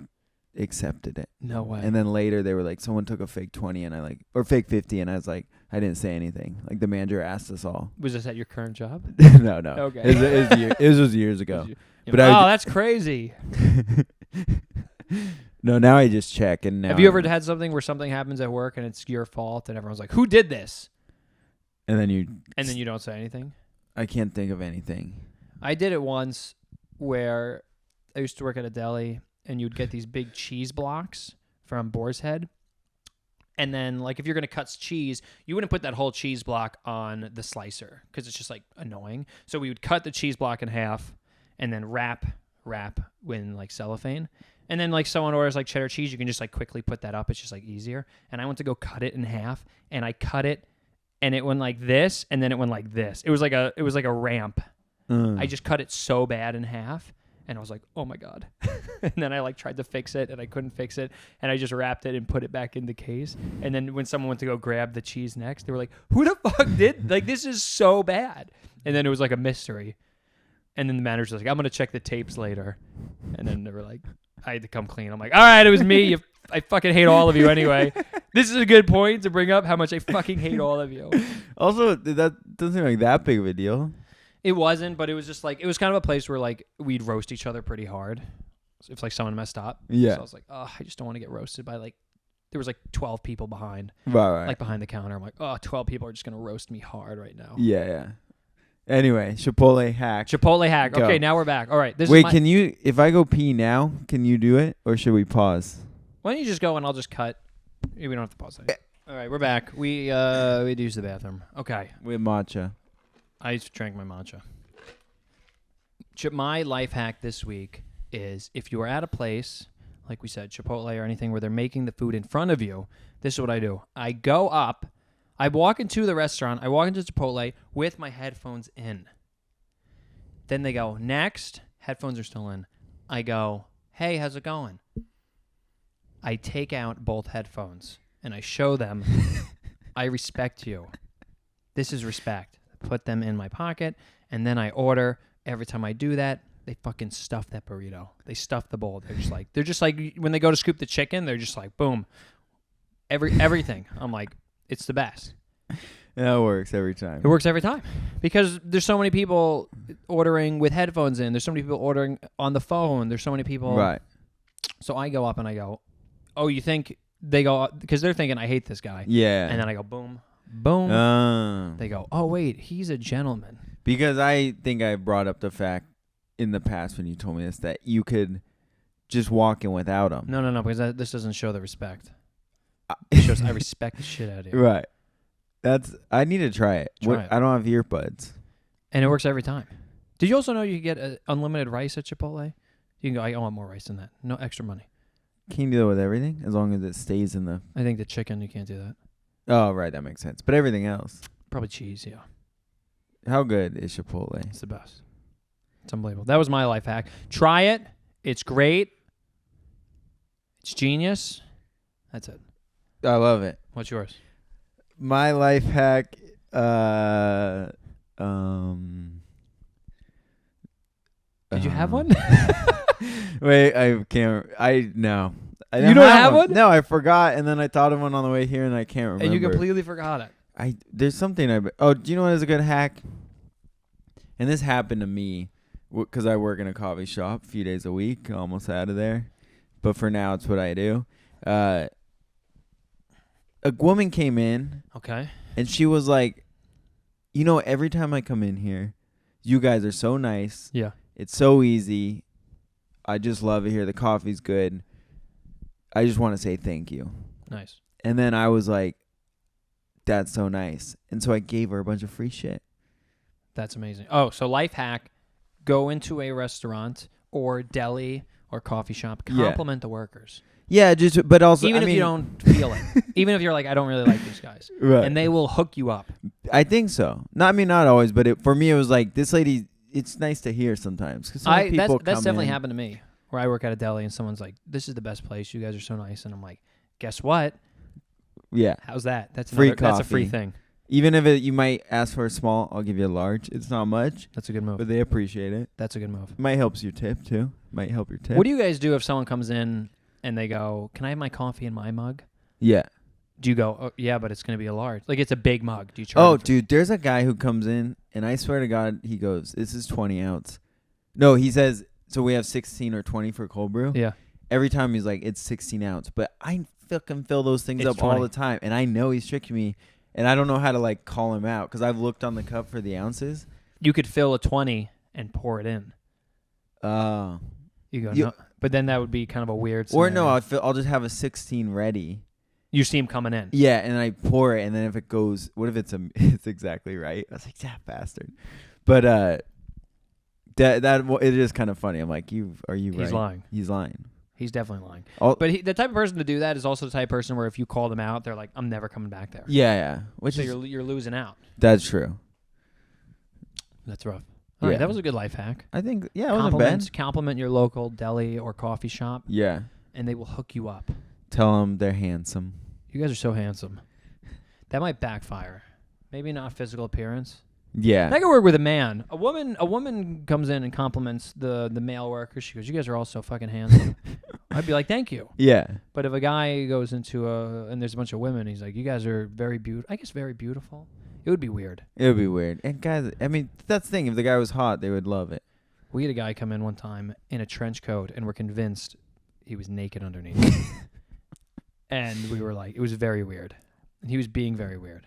accepted it. No way. And then later they were like, "Someone took a fake 20," and or fake 50, and I was like, I didn't say anything. Like the manager asked us all. Was this at your current job? No. Okay. It was years ago. But that's crazy. No, now I just check. And now have you ever had something where something happens at work and it's your fault, and everyone's like, "Who did this?" And then you don't say anything? I can't think of anything. I did it once where I used to work at a deli, and you'd get these big cheese blocks from Boar's Head. And then, like, if you're going to cut cheese, you wouldn't put that whole cheese block on the slicer because it's just, like, annoying. So we would cut the cheese block in half and then wrap in, like, cellophane. And then, like, someone orders, like, cheddar cheese, you can just, like, quickly put that up. It's just, like, easier. And I went to go cut it in half, and I cut it, and it went like this, and then it went like this. It was like a ramp. I just cut it so bad in half, and I was like, oh my god. And then I like tried to fix it, and I couldn't fix it, and I just wrapped it and put it back in the case. And then when someone went to go grab the cheese next, they were like, who the fuck did, like, this is so bad. And then it was like a mystery. And then the manager was like, I'm going to check the tapes later. And then they were like, I had to come clean. I'm like, all right, it was me. I fucking hate all of you anyway. This is a good point to bring up how much I fucking hate all of you. Also, that doesn't seem like that big of a deal. It wasn't, but it was just like, it was kind of a place where like we'd roast each other pretty hard if like someone messed up. Yeah. So I was like, oh, I just don't want to get roasted by like, there was like 12 people behind. Right. Like behind the counter. I'm like, oh, 12 people are just going to roast me hard right now. Yeah. Anyway, Chipotle hack. Go. Okay, now we're back. All right. Wait, can you, if I go pee now, can you do it? Or should we pause? Why don't you just go and I'll just cut. We don't have to pause that. All right, we're back. We'd use the bathroom. Okay. With matcha. I drank my matcha. My life hack this week is if you are at a place like we said, Chipotle or anything where they're making the food in front of you, this is what I do. I go up, I walk into the restaurant, I walk into Chipotle with my headphones in. Then they go, next, headphones are still in. I go, hey, how's it going? I take out both headphones and I show them, I respect you. This is respect. Put them in my pocket, and then I order. Every time I do that, they fucking stuff that burrito. They stuff the bowl. They're just like when they go to scoop the chicken, they're just like, boom. Everything. I'm like, it's the best. That works every time. It works every time. Because there's so many people ordering with headphones in. There's so many people ordering on the phone. There's so many people. Right. So I go up and I go, oh, you think they go, because they're thinking I hate this guy. Yeah. And then I go, boom, boom. They go, oh, wait, he's a gentleman. Because I think I brought up the fact in the past when you told me this that you could just walk in without them. No, because this doesn't show the respect. It shows I respect the shit out of you. Right. I need to try it. Try it. I don't have earbuds. And it works every time. Did you also know you can get unlimited rice at Chipotle? You can go, I want more rice than that. No extra money. Can you do that with everything? As long as it stays in the... I think the chicken, you can't do that. Oh, right. That makes sense. But everything else. Probably cheese, yeah. How good is Chipotle? It's the best. It's unbelievable. That was my life hack. Try it. It's great. It's genius. That's it. I love it. What's yours? My life hack... Did you have one? Wait, I can't... No. You don't have one? No, I forgot, and then I thought of one on the way here, and I can't remember. And you completely forgot it. There's something do you know what is a good hack? And this happened to me because I work in a coffee shop a few days a week, almost out of there. But for now, it's what I do. A woman came in. Okay. And she was like, every time I come in here, you guys are so nice. Yeah. It's so easy. I just love it here. The coffee's good. I just want to say thank you. Nice. And then I was like, that's so nice. And so I gave her a bunch of free shit. That's amazing. Oh, so life hack, go into a restaurant or deli or coffee shop, compliment the workers. Yeah, but also... Even if you don't feel it. Even if you're like, I don't really like these guys. Right. And they will hook you up. I think so. Not always, but for me, it was like, this lady, it's nice to hear sometimes. Cause that's definitely happened to me, where I work at a deli and someone's like, this is the best place. You guys are so nice. And I'm like, guess what? Yeah. How's that? That's free coffee. That's a free thing. Even if you might ask for a small, I'll give you a large. It's not much. That's a good move. But they appreciate it. That's a good move. Might helps your tip, too. Might help your tip. What do you guys do if someone comes in and they go, can I have my coffee in my mug? Yeah. Do you go, oh, yeah, but it's going to be a large? Like, it's a big mug. Do you charge? Oh, dude, there's a guy who comes in, and I swear to God, he goes, this is 20 ounce. No, he says, so we have 16 or 20 for cold brew. Yeah. Every time he's like, it's 16 ounce. But I fucking fill those things up 20. all the time. And I know he's tricking me. And I don't know how to, like, call him out. Because I've looked on the cup for the ounces. You could fill a 20 and pour it in. You go, no. But then that would be kind of a weird scenario. Or no, I'll just have a 16 ready. You see him coming in. Yeah, and I pour it. And then if it goes, what if it's it's exactly right? I was like, that bastard. But it is kind of funny. I'm like, are you right? He's lying. He's lying. He's definitely lying. But the type of person to do that is also the type of person where if you call them out, they're like, I'm never coming back there. Yeah. You're losing out. That's true. That's rough. All right, that was a good life hack. I think, it wasn't bad. Compliment your local deli or coffee shop. Yeah. And they will hook you up. Tell them they're handsome. You guys are so handsome. That might backfire. Maybe not physical appearance. Yeah. That could work with a man. A woman comes in and compliments the male workers. She goes, you guys are all so fucking handsome. I'd be like, thank you. Yeah. But if a guy goes into and there's a bunch of women, he's like, you guys are very beautiful. I guess very beautiful. It would be weird. It would be weird. And guys, I mean, that's the thing. If the guy was hot, they would love it. We had a guy come in one time in a trench coat, and we're convinced he was naked underneath. And we were like, it was very weird. And he was being very weird.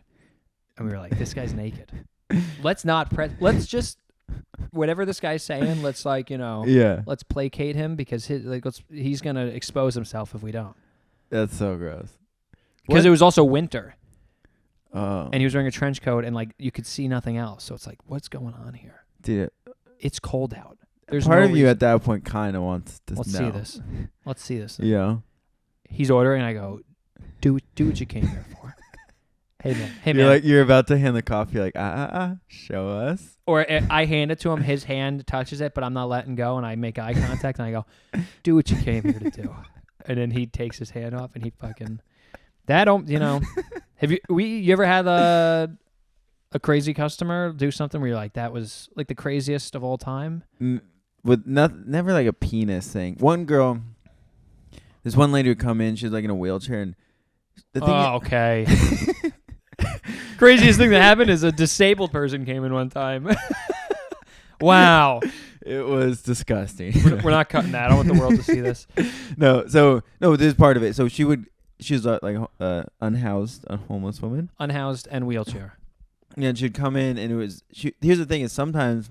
And we were like, this guy's naked. Let's just, whatever this guy's saying, let's let's placate him because he's going to expose himself if we don't. That's so gross. Because it was also winter. Oh. And he was wearing a trench coat and you could see nothing else. So it's like, what's going on here? Dude. It's cold out. There's Part no of you reason. at that point kind of wants to Let's know. see this. Let's see this. Yeah. He's ordering. I go, do what you came here for. Hey man. You're like, you're about to hand the coffee, like, show us. Or I hand it to him. His hand touches it, but I'm not letting go. And I make eye contact and I go, do what you came here to do. And then he takes his hand off and he fucking. That don't, have you ever had a crazy customer do something where you're like, that was like the craziest of all time? With never like a penis thing. One girl, this one lady would come in, she was like in a wheelchair, and the thing okay. Craziest thing that happened is a disabled person came in one time. Wow. It was disgusting. We're not cutting that. I don't want the world to see this. No, this is part of it. So she was unhoused, a homeless woman. Unhoused and wheelchair. Yeah, and she'd come in, and here's the thing: is sometimes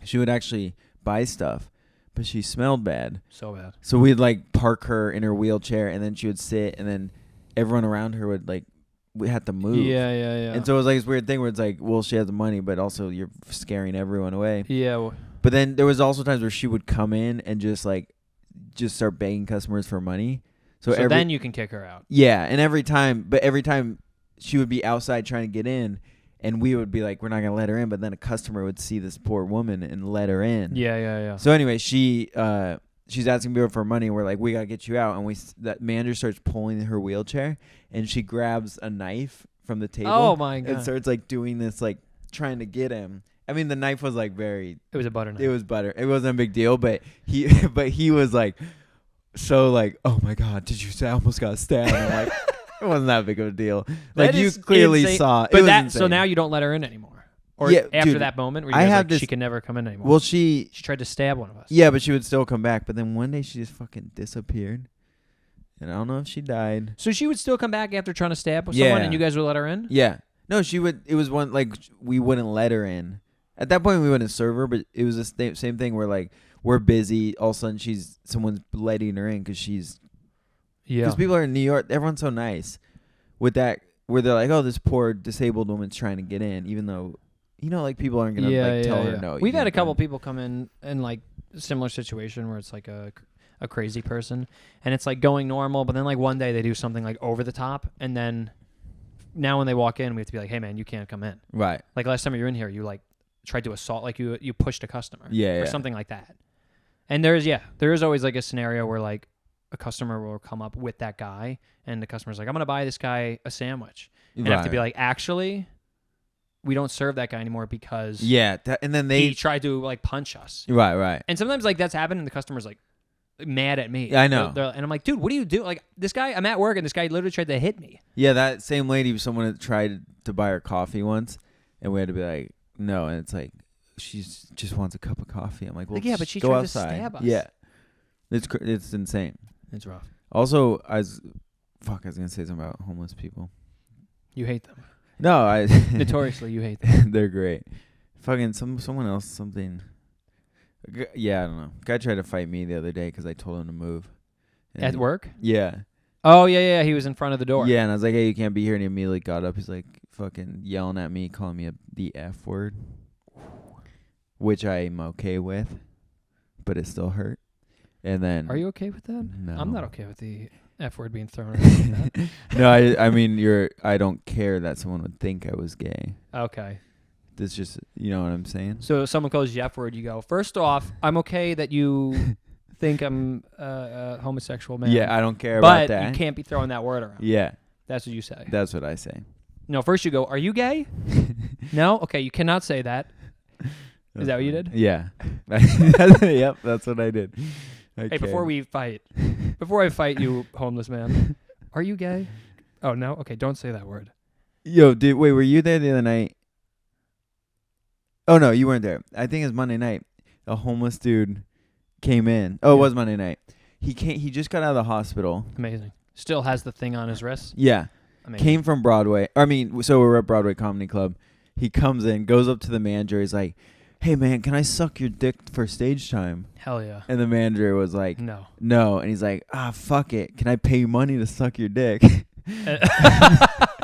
she would actually buy stuff, but she smelled bad. So bad. So we'd like park her in her wheelchair, and then she would sit, and then everyone around her would like, we had to move. Yeah. And so it was like this weird thing where it's like, well, she has the money, but also you're scaring everyone away. Yeah. But then there was also times where she would come in and just start begging customers for money. So then you can kick her out. Yeah, and every time she would be outside trying to get in, and we would be like, we're not gonna let her in. But then a customer would see this poor woman and let her in. Yeah. So anyway, she's asking people for money. And we're like, we gotta get you out. And that manager starts pulling her wheelchair, and she grabs a knife from the table. Oh my god! And starts like doing this, like trying to get him. I mean, the knife was like It was a butter knife. It was butter. It wasn't a big deal, but he was like, so like, oh my god, did you say I almost got stabbed? And I'm like, it wasn't that big of a deal. Like you clearly insane. saw. But it was insane. so now you don't let her in anymore. Or Yeah, after dude, that moment where I you have guys this- she can never come in anymore. Well, she tried to stab one of us. Yeah, but she would still come back. But then one day she just fucking disappeared, and I don't know if she died. So she would still come back after trying to stab someone, Yeah. and you guys would let her in? Yeah, no, she would. It was one like we wouldn't let her in. At that point, we wouldn't serve her, but it was the same thing where like we're busy. All of a sudden, someone's letting her in because people are in New York. Everyone's so nice with that. Where they're like, oh, this poor disabled woman's trying to get in, even though, like people aren't going to tell her no. We've had a couple people come in like a similar situation where it's like a crazy person, and it's like going normal, but then like one day they do something like over the top, and then now when they walk in, we have to be like, hey man, you can't come in. Right. Like last time you were in here, you like tried to assault, like you pushed a customer. Yeah. Or something like that. And there is always like a scenario where like a customer will come up with that guy, and the customer's like, I'm going to buy this guy a sandwich. And have to be like, actually, we don't serve that guy anymore because and then he tried to like punch us. Right. And sometimes like that's happened, and the customer's like mad at me. Yeah, I know. And I'm like, dude, what do you do? Like this guy, I'm at work, and this guy literally tried to hit me. Yeah, that same lady, someone had tried to buy her coffee once, and we had to be like, no. And it's like, she just wants a cup of coffee. I'm like, well, yeah, but she go tried outside. to stab us. Yeah. It's insane. It's rough. Also, I was going to say something about homeless people. You hate them. No, Notoriously, you hate them. They're great. Fucking someone else, something. Yeah, I don't know. Guy tried to fight me the other day because I told him to move. At work? Yeah. Oh, yeah. He was in front of the door. Yeah, and I was like, hey, you can't be here. And he immediately got up. He's like fucking yelling at me, calling me the F word, which I'm okay with, but it still hurt. And then. Are you okay with that? No. I'm not okay with the F word being thrown around like that. No, I mean, I don't care that someone would think I was gay. Okay. This just, you know what I'm saying? So if someone calls you F word, you go, first off, I'm okay that you think I'm a homosexual man. Yeah, I don't care about that. But you can't be throwing that word around. Yeah. That's what you say. That's what I say. No, first you go, are you gay? No? Okay, you cannot say that. Is that what you did? Yeah. Yep, that's what I did. Okay. Hey, before I fight you, homeless man, are you gay? Oh, no? Okay, don't say that word. Yo, wait, were you there the other night? Oh, no, you weren't there. I think it was Monday night. A homeless dude came in. Oh, it was Monday night. He just got out of the hospital. Amazing. Still has the thing on his wrist? Yeah. Amazing. Came from Broadway. So we're at Broadway Comedy Club. He comes in, goes up to the manager. He's like, hey, man, can I suck your dick for stage time? Hell yeah. And the manager was like, no. And he's like, fuck it. Can I pay you money to suck your dick?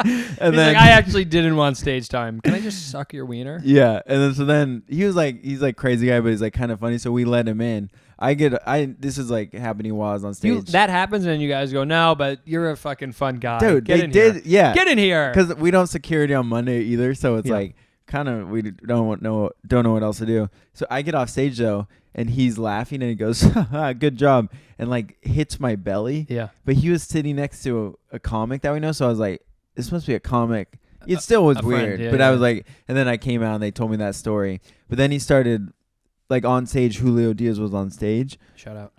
He's like, I actually didn't want stage time. Can I just suck your wiener? Yeah, and then he was like, he's like crazy guy, but he's like kind of funny, so we let him in. This is like happening while I was on stage. That happens, and you guys go, no, but you're a fucking fun guy. Dude, Get in here. Yeah, get in here. Because we don't security on Monday either, so it's like kind of we don't know what else to do. So I get off stage though, and he's laughing, and he goes, "Good job," and like hits my belly. Yeah, but he was sitting next to a comic that we know, so I was like, this must be a comic. It still was weird, but I was like, and then I came out and they told me that story. But then he started, like on stage, Julio Diaz was on stage. Shout out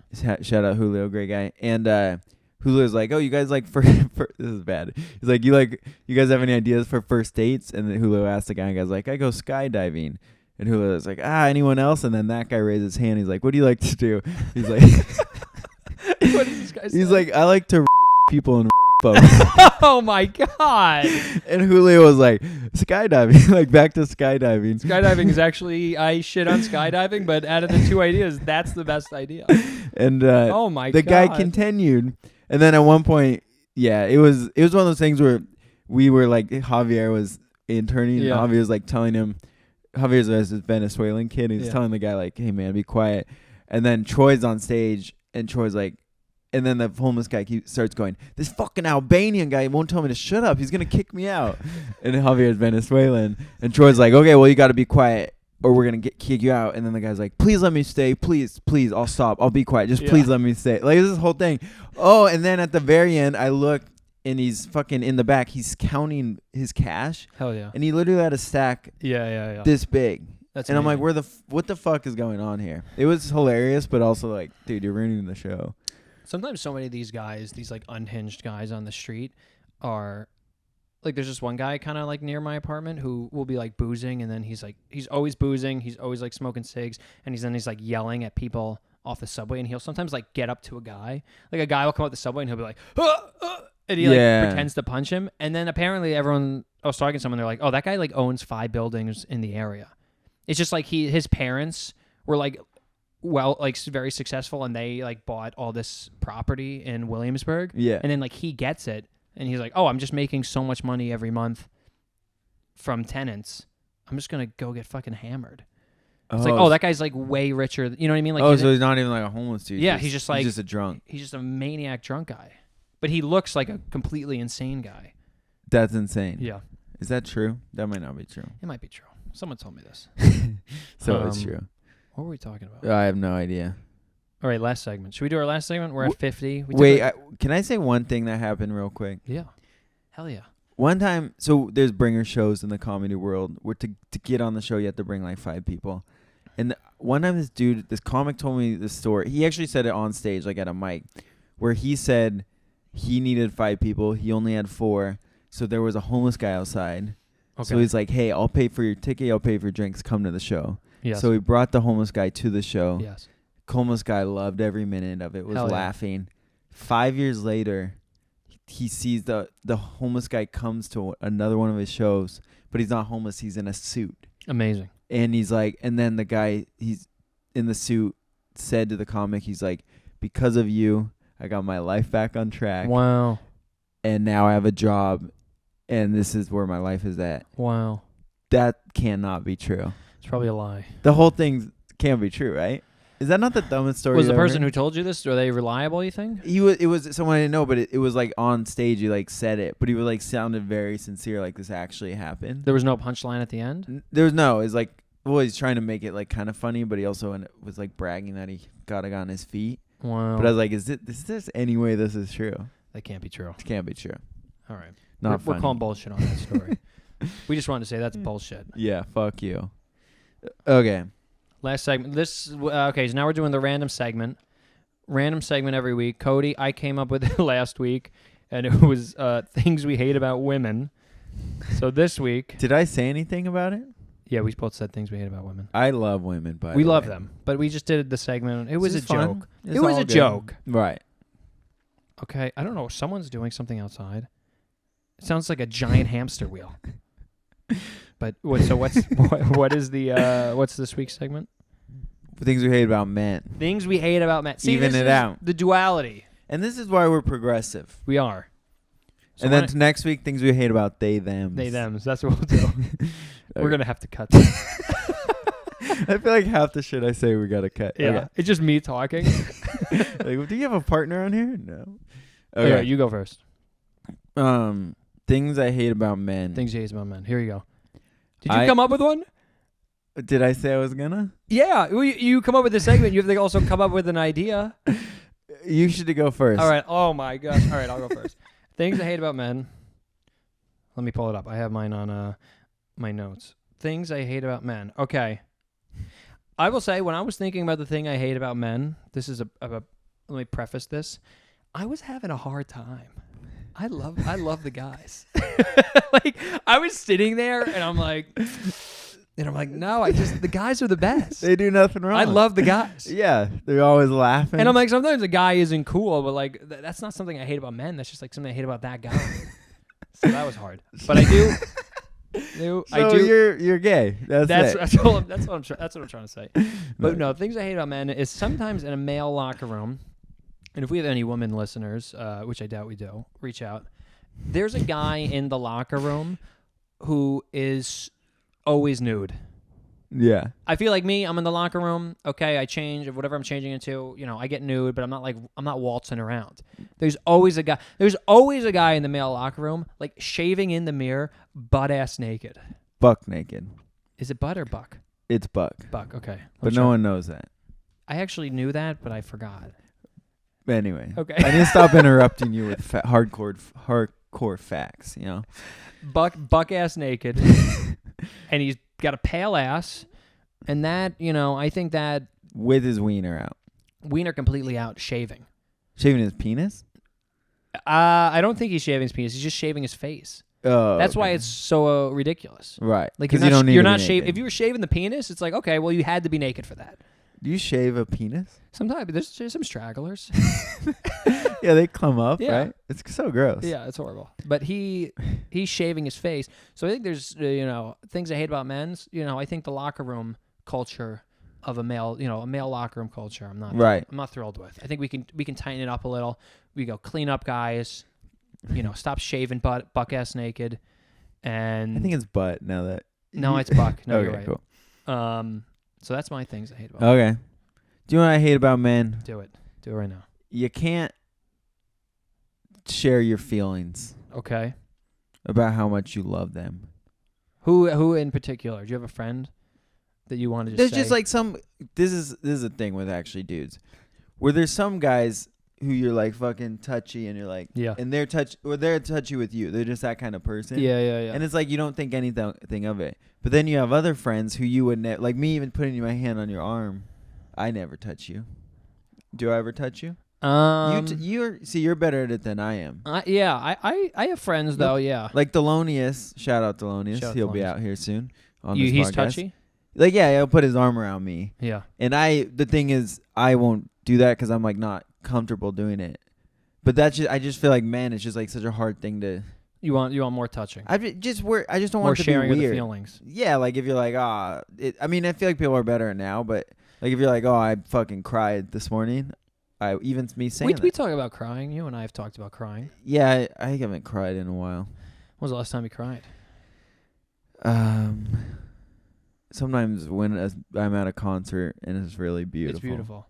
Julio, great guy. And Julio's like, oh, you guys like for this is bad. He's like, you guys have any ideas for first dates? And then Julio asked the guy, and the guy's like, I go skydiving. And Julio's like, anyone else? And then that guy raised his hand. He's like, what do you like to do? He's like, what does this guy say? He's like, I like to people and folks. Oh my god! And Julio was like, skydiving, like back to skydiving. Skydiving is actually, I shit on skydiving, but out of the two ideas, that's the best idea. And oh my god, the guy continued, and then at one point, it was one of those things where we were like, Javier was interning, and Javier was like telling him, Javier's a Venezuelan kid, and he's telling the guy like, hey man, be quiet. And then Troy's on stage, and Troy's like, and then the homeless guy starts going, this fucking Albanian guy won't tell me to shut up. He's going to kick me out. And Javier's Venezuelan. And Troy's like, okay, well, you got to be quiet or we're going to kick you out. And then the guy's like, please let me stay. Please, I'll stop. I'll be quiet. Just please let me stay. Like, this whole thing. Oh, and then at the very end, I look and he's fucking in the back. He's counting his cash. Hell yeah. And he literally had a stack this big. That's and amazing. I'm like, what the fuck is going on here? It was hilarious, but also like, dude, you're ruining the show. Sometimes so many of these guys, these like unhinged guys on the street are like, there's just one guy kind of like near my apartment who will be like boozing, and then he's always boozing, he's always like smoking cigs, and he's like yelling at people off the subway, and he'll sometimes like get up to a guy will come out the subway and he'll be like, and he like pretends to punch him, and then apparently I was talking to someone, they're like, oh, that guy like owns 5 buildings in the area. It's just like his parents were like, well, like very successful, and they like bought all this property in Williamsburg. Yeah. And then like he gets it, and he's like, oh, I'm just making so much money every month from tenants. I'm just gonna go get fucking hammered. It's like, oh, that guy's like way richer. You know what I mean? Like, so he's not even like a homeless dude. Yeah, he's just a drunk. He's just a maniac drunk guy, but he looks like a completely insane guy. That's insane. Yeah. Is that true? That might not be true. It might be true. Someone told me this. So it's true. What were we talking about? I have no idea. All right, last segment. Should we do our last segment? We're at 50. Can I say one thing that happened real quick? Yeah. Hell yeah. One time, so there's bringer shows in the comedy world where to get on the show, you have to bring like 5 people. And one time this comic told me this story. He actually said it on stage, like at a mic, where he said he needed 5 people. He only had 4. So there was a homeless guy outside. Okay. So he's like, hey, I'll pay for your ticket. I'll pay for your drinks. Come to the show. Yes. So we brought the homeless guy to the show. Yes. Homeless guy loved every minute of it, was laughing. 5 years later, he sees the homeless guy comes to another one of his shows, but he's not homeless. He's in a suit. Amazing. And he's like, and then the guy, he's in the suit, said to the comic, he's like, because of you, I got my life back on track. Wow. And now I have a job, and this is where my life is at. Wow. That cannot be true. It's probably a lie. The whole thing can't be true, right? Is that not the dumbest story? Was the person who told you this, are they reliable, you think? It was someone I didn't know, but it was like on stage, he like said it, but he was like sounded very sincere, like this actually happened. There was no punchline at the end? There was no. It's like, well, he's trying to make it like kind of funny, but he also was like bragging that he got it on his feet. Wow. But I was like, is there any way this is true? That can't be true. It can't be true. All right. We're calling bullshit on that story. We just wanted to say that's bullshit. Yeah, fuck you. Okay. Last segment. Okay, so now we're doing the random segment. Random segment every week. Cody, I came up with it last week, and it was things we hate about women. So this week... Did I say anything about it? Yeah, we both said things we hate about women. I love women, but we love them, but we just did the segment. It was a joke. It was a joke. Right. Okay, I don't know. Someone's doing something outside. It sounds like a giant hamster wheel. But what's this week's segment? Things we hate about men. Things we hate about men. See, even it out. The duality. And this is why we're progressive. We are. So and then next week, things we hate about they, them. They, thems. That's what we'll do. We're Okay. going to have to cut that. I feel like half the shit I say we got to cut. Yeah. Okay. It's just me talking. Like, do you have a partner on here? No. Okay, you go first. Things I hate about men. Things you hate about men. Here you go. Did you I- come up with one? Did I say I was gonna? Yeah. Well, you come up with a segment. You have to also come up with an idea. You should go first. All right. Oh, my gosh. All right, I'll go first. Things I hate about men. Let me pull it up. I have mine on my notes. Things I hate about men. Okay. I will say, when I was thinking about the thing I hate about men, this is let me preface this. I was having a hard time. I love the guys. Like, I was sitting there and I'm like, no, the guys are the best. They do nothing wrong. I love the guys. Yeah, they're always laughing. And I'm like, sometimes a guy isn't cool, but like, that's not something I hate about men. That's just like something I hate about that guy. So that was hard. But I do. You're gay. That's it. That's what I'm trying to say. But no, things I hate about men is sometimes in a male locker room, and if we have any women listeners, which I doubt we do, reach out. There's a guy in the locker room who is always nude. Yeah. I feel like me, I'm in the locker room, okay, I change whatever I'm changing into, I get nude, but I'm not waltzing around. There's always a guy in the male locker room, like shaving in the mirror, butt ass naked. Buck naked. Is it butt or buck? It's buck. Buck, okay. But no one knows that. I actually knew that, but I forgot. Anyway. Okay. I need to stop interrupting you with hardcore facts, Buck ass naked. And he's got a pale ass. And that, I think that With his wiener out. wiener completely out, shaving. Shaving his penis? I don't think he's shaving his penis. He's just shaving his face. Oh. That's why it's so ridiculous. Right. Like, because you don't need you're to not be shaving. naked. If you were shaving the penis, it's like, okay, well, you had to be naked for that. Do you shave a penis? Sometimes there's some stragglers. Yeah, they clump up, Yeah. right? It's so gross. Yeah, it's horrible. But he's shaving his face. So I think there's things I hate about men's. I think the locker room culture of a male locker room culture. I'm not thrilled with. I think we can tighten it up a little. We go clean up guys. Stop shaving buck ass naked. And I think it's butt now that. no, it's buck. No, okay, you're right. Cool. So that's my things I hate about. Okay. Do you know what I hate about men? Do it right now. You can't share your feelings Okay. about how much you love them. Who in particular? Do you have a friend that you wanted to There's say? just like some. This is a thing with actually dudes, where there's some guys who you're like fucking touchy and you're like, yeah. and they're touchy with you. They're just that kind of person. Yeah. And it's like you don't think anything of it. But then you have other friends who you would like me even putting my hand on your arm. I never touch you. Do I ever touch you? You're better at it than I am. I have friends though. Yeah. Like Thelonious, shout out Thelonious. Shout out He'll be Thelonious. out here soon on this He's podcast. touchy. Like he'll put his arm around me. Yeah. And the thing is, I won't do that because I'm like not comfortable doing it. But I just feel like, man, it's just like such a hard thing to. You want more touching. I just don't More want it to be sharing of the weird. feelings. Yeah, like if you're like, I feel like people are better now, but like if you're like, I fucking cried this morning, even me saying We talk about crying. You and I have talked about crying. Yeah, I haven't cried in a while. When was the last time you cried? Sometimes when I'm at a concert and it's really beautiful. It's beautiful.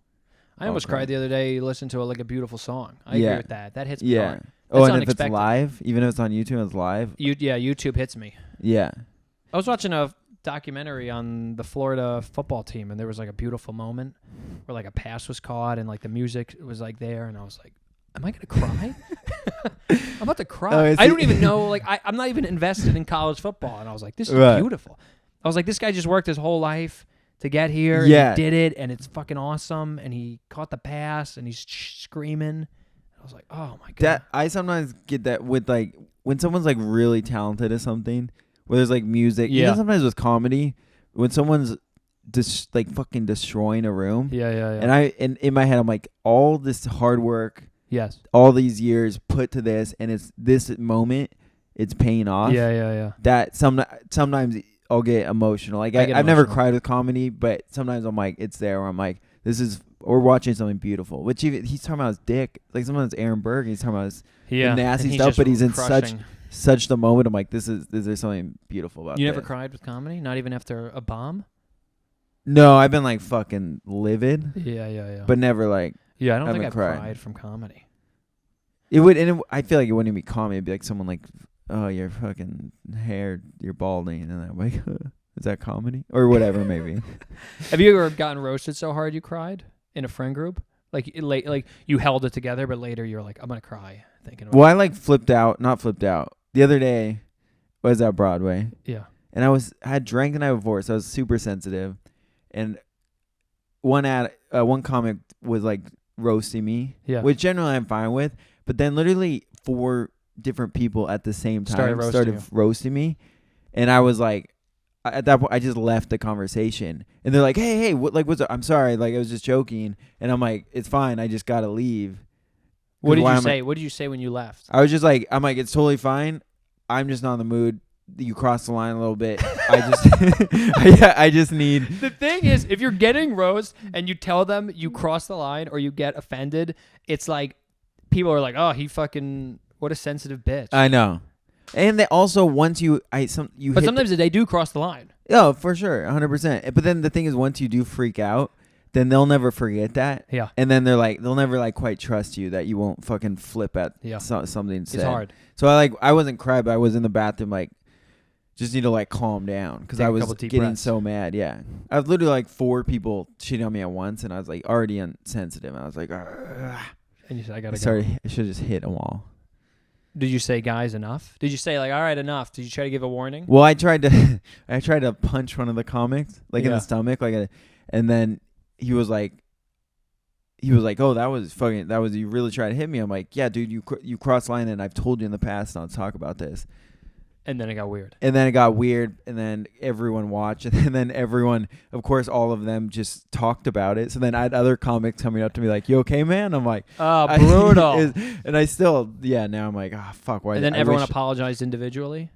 I almost cried the other day. Listened to a beautiful song. I Yeah. agree with that. That hits me hard. Oh, That's and if it's unexpected. live, even if it's on YouTube, it's live. YouTube hits me. Yeah. I was watching a documentary on the Florida football team, and there was like a beautiful moment where like a pass was caught and like the music was like there, and I was like, am I gonna cry? I'm about to cry. Oh, I don't even know. Like I'm not even invested in college football, and I was like, this is Right. beautiful. I was like, this guy just worked his whole life to get here. Yeah. And he did it, and it's fucking awesome. And he caught the pass, and he's screaming. I was like, oh my god. That I sometimes get that with like when someone's like really talented at something, where there's like music. Yeah. Even sometimes with comedy, when someone's just like fucking destroying a room. Yeah. And in my head, I'm like, all this hard work, Yes. all these years put to this, and it's this moment, it's paying off. Yeah. That sometimes I'll get emotional. Like I get I've never emotional. cried with comedy, but sometimes I'm like, it's there where I'm like, this is or watching something beautiful. Which he's talking about his dick. Like sometimes Aaron Berg, he's talking about his the nasty stuff, but he's in such the moment. I'm like, is there something beautiful about? You never cried with comedy, not even after a bomb. No, I've been like fucking livid. Yeah. But never like. Yeah, I don't think I've cried from comedy. It would, I feel like it wouldn't even be comedy. It'd be like someone like, oh, your fucking hair, you're balding, and I'm like, is that comedy or whatever? Maybe. Have you ever gotten roasted so hard you cried in a friend group? Like you held it together, but later you're like, I'm gonna cry thinking about it. Well, I like not flipped out. The other day was at Broadway. Yeah. And I had drank the night before, so I was super sensitive. And one comic was like roasting me, which generally I'm fine with. But then literally 4 different people at the same time started roasting me, and I was like, at that point, I just left the conversation. And they're like, hey, what's up? I'm sorry, like I was just joking. And I'm like, it's fine. I just gotta leave. What did you say? What did you say when you left? I was just like, it's totally fine. I'm just not in the mood. You crossed the line a little bit. I just need. The thing is, if you're getting roast and you tell them you cross the line or you get offended, it's like people are like, oh, he fucking, what a sensitive bitch. I know. And they also but sometimes they do cross the line. Oh, for sure, 100%. But then the thing is, once you do freak out, then they'll never forget that. Yeah. And then they'll never like quite trust you that you won't fucking flip at something said. It's hard. So I wasn't crying, but I was in the bathroom like, just need to like calm down because I was getting so mad. Yeah. I was literally like 4 people cheating on me at once, and I was like already insensitive. And I was like, ugh. And you said, I gotta go. I should have just hit a wall. Did you say, guys, enough? Did you say like, all right, enough? Did you try to give a warning? Well, I tried to punch one of the comics like in the stomach, and then he was like, oh, that was you really tried to hit me. I'm like, yeah, dude, you crossed line, and I've told you in the past not to talk about this. And then it got weird. And then everyone watched, and then everyone, of course, all of them just talked about it. So then I had other comics coming up to me like, you okay, man? I'm like, oh, brutal. And I still, now I'm like, oh, fuck. Why? And then everyone apologized individually?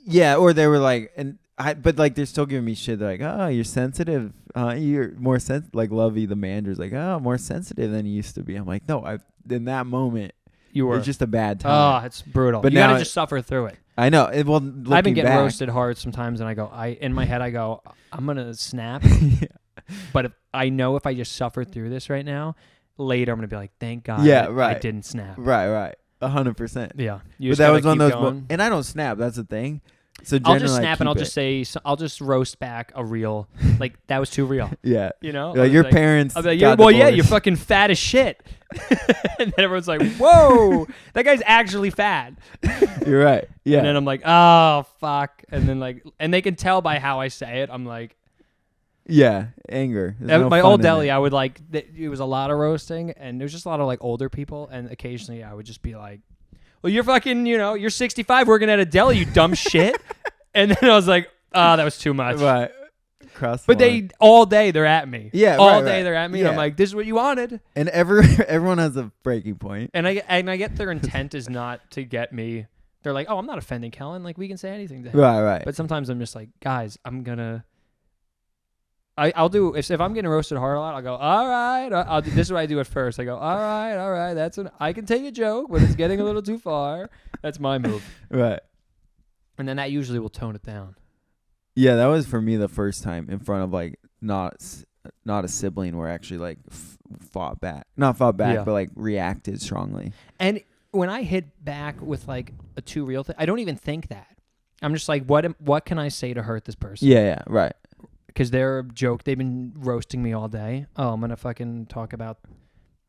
Yeah, or they were like, but like they're still giving me shit. They're like, oh, you're sensitive. You're more like Lovey, the manager's like, oh, more sensitive than you used to be. I'm like, no, in that moment, you were. It's just a bad time. Oh, it's brutal. But you gotta just suffer through it. I know. I've been getting roasted hard sometimes, and in my head, I go, I'm gonna snap. But if I just suffer through this right now, later I'm gonna be like, thank God, I didn't snap. Right. 100%. Yeah. But that was one of those. And I don't snap. That's the thing. So I'll just snap and I'll just say, I'll just roast back a real, like, that was too real. Yeah. You know? Like, your parents. I'll be like, well, yeah, you're fucking fat as shit. And then everyone's like, whoa, that guy's actually fat. You're right. Yeah. And then I'm like, oh, fuck. And then, and they can tell by how I say it. I'm like, yeah, anger. At my old deli, I would it was a lot of roasting, and there was just a lot of, like, older people. And occasionally I would just be like, well, you're fucking, you're 65 working at a deli, you dumb shit. And then I was like, oh, that was too much. Right. But all day they're at me. Yeah, all day they're at me. Yeah. And I'm like, this is what you wanted. And everyone has a breaking point. And I get their intent is not to get me. They're like, oh, I'm not offending Kellan. Like, we can say anything to him. Right. But sometimes I'm just like, guys, I'll do, if I'm getting roasted hard a lot, I'll go, all right. This is what I do at first. I go, all right. I can take a joke, but it's getting a little too far. That's my move. Right. And then that usually will tone it down. Yeah, that was for me the first time in front of like not a sibling where I actually like fought back. Not fought back, but like reacted strongly. And when I hit back with like a too real thing, I don't even think that. I'm just like, what can I say to hurt this person? Yeah, right. Because they're a joke. They've been roasting me all day. Oh, I'm going to fucking talk about,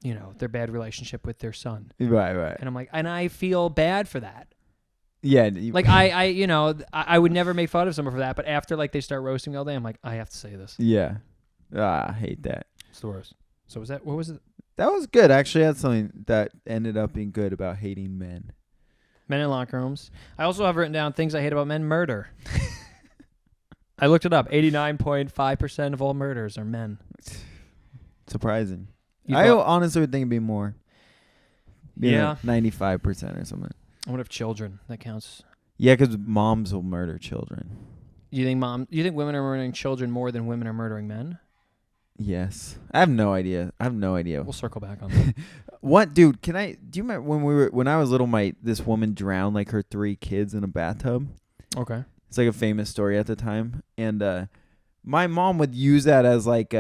their bad relationship with their son. Right. And I'm like, and I feel bad for that. Yeah. Like, I would never make fun of someone for that. But after, like, they start roasting me all day, I'm like, I have to say this. Yeah. I hate that. It's the worst. So what was it? That was good. Actually, I had something that ended up being good about hating men. Men in locker rooms. I also have written down things I hate about men. Murder. I looked it up. 89.5% of all murders are men. Surprising. I honestly would think it'd be more. Yeah. 95% or something. What if children? That counts. Yeah, because moms will murder children. You think women are murdering children more than women are murdering men? Yes. I have no idea. We'll circle back on that. What, dude? Do you remember when I was little? This woman drowned like her 3 kids in a bathtub. Okay. It's like a famous story at the time, and my mom would use that as like,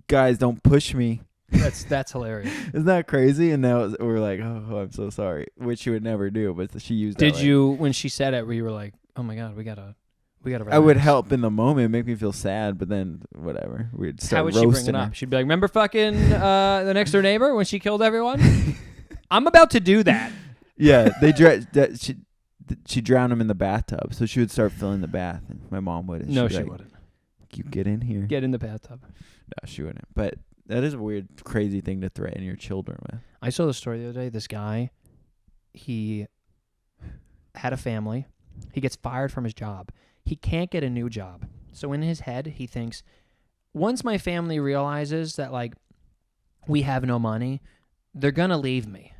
guys, don't push me. That's hilarious. Isn't that crazy? And now we're like, oh, I'm so sorry, which she would never do, but she used. Did you, when she said it, where you were like, oh my god, we gotta. Relax. I would help in the moment, make me feel sad, but then whatever. We'd start How would she bring it up? She'd be like, remember fucking the next door neighbor when she killed everyone? I'm about to do that. Yeah, she drowned him in the bathtub, so she would start filling the bath, and my mom would. No, she wouldn't. You get in here. Get in the bathtub. No, she wouldn't. But that is a weird, crazy thing to threaten your children with. I saw the story the other day. This guy, he had a family. He gets fired from his job. He can't get a new job. So in his head, he thinks, once my family realizes that, like, we have no money, they're going to leave me.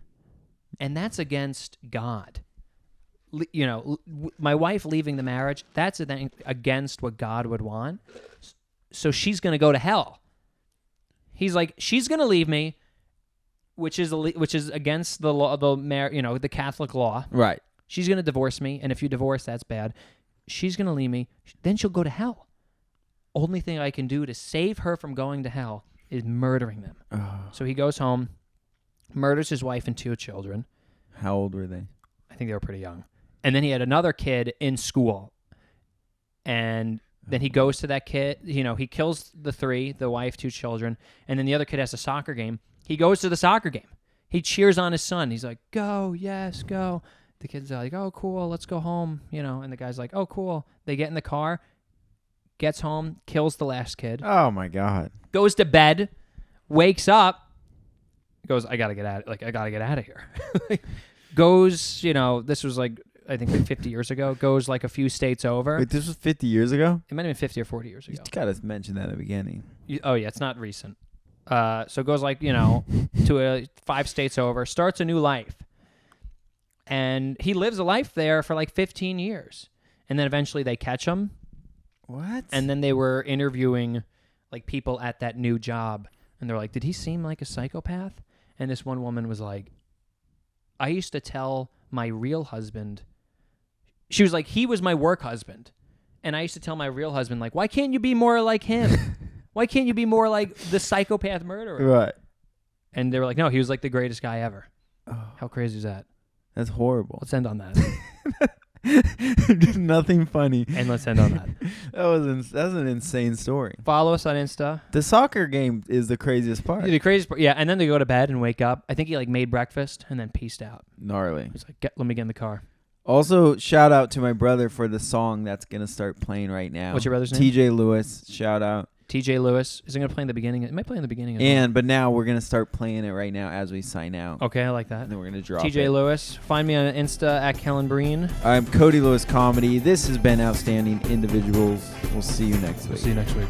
And that's against God. My wife leaving the marriage, that's against what God would want. So she's going to go to hell. He's like, she's going to leave me, which is against the law, the Catholic law. Right. She's going to divorce me, and if you divorce, that's bad. She's going to leave me. Then she'll go to hell. Only thing I can do to save her from going to hell is murdering them. Oh. So he goes home, murders his wife and 2 children. How old were they? I think they were pretty young. And then he had another kid in school. And then he goes to that kid. He kills the 3, the wife, 2 children. And then the other kid has a soccer game. He goes to the soccer game. He cheers on his son. He's like, go, yes, go. The kid's like, oh, cool, let's go home, and the guy's like, oh, cool. They get in the car, gets home, kills the last kid. Oh, my God. Goes to bed, wakes up, goes, I got to get out of here. Goes, this was like, I think like 50 years ago, goes like a few states over. Wait, this was 50 years ago? It might have been 50 or 40 years ago. You got to mention that at the beginning. Oh, yeah, it's not recent. So goes like, to 5 states over, starts a new life. And he lives a life there for like 15 years. And then eventually they catch him. What? And then they were interviewing like people at that new job. And they're like, did he seem like a psychopath? And this one woman was like, I used to tell my real husband. She was like, he was my work husband. And I used to tell my real husband, like, why can't you be more like him? Why can't you be more like the psychopath murderer? Right. And they were like, no, he was like the greatest guy ever. Oh. How crazy is that? That's horrible. Let's end on that. Nothing funny. And let's end on that. That's an insane story. Follow us on Insta. The soccer game is the craziest part. The craziest part, yeah. And then they go to bed and wake up. I think he like made breakfast and then peaced out. Gnarly. He's like, let me get in the car. Also, shout out to my brother for the song that's gonna start playing right now. What's your brother's name? TJ Lewis. Shout out. TJ Lewis. Is it going to play in the beginning? It might play in the beginning. But now we're going to start playing it right now as we sign out. Okay, I like that. And then we're going to drop TJ Lewis. Find me on Insta at Kellan Breen. I'm Cody Lewis Comedy. This has been Outstanding Individuals. We'll see you next week.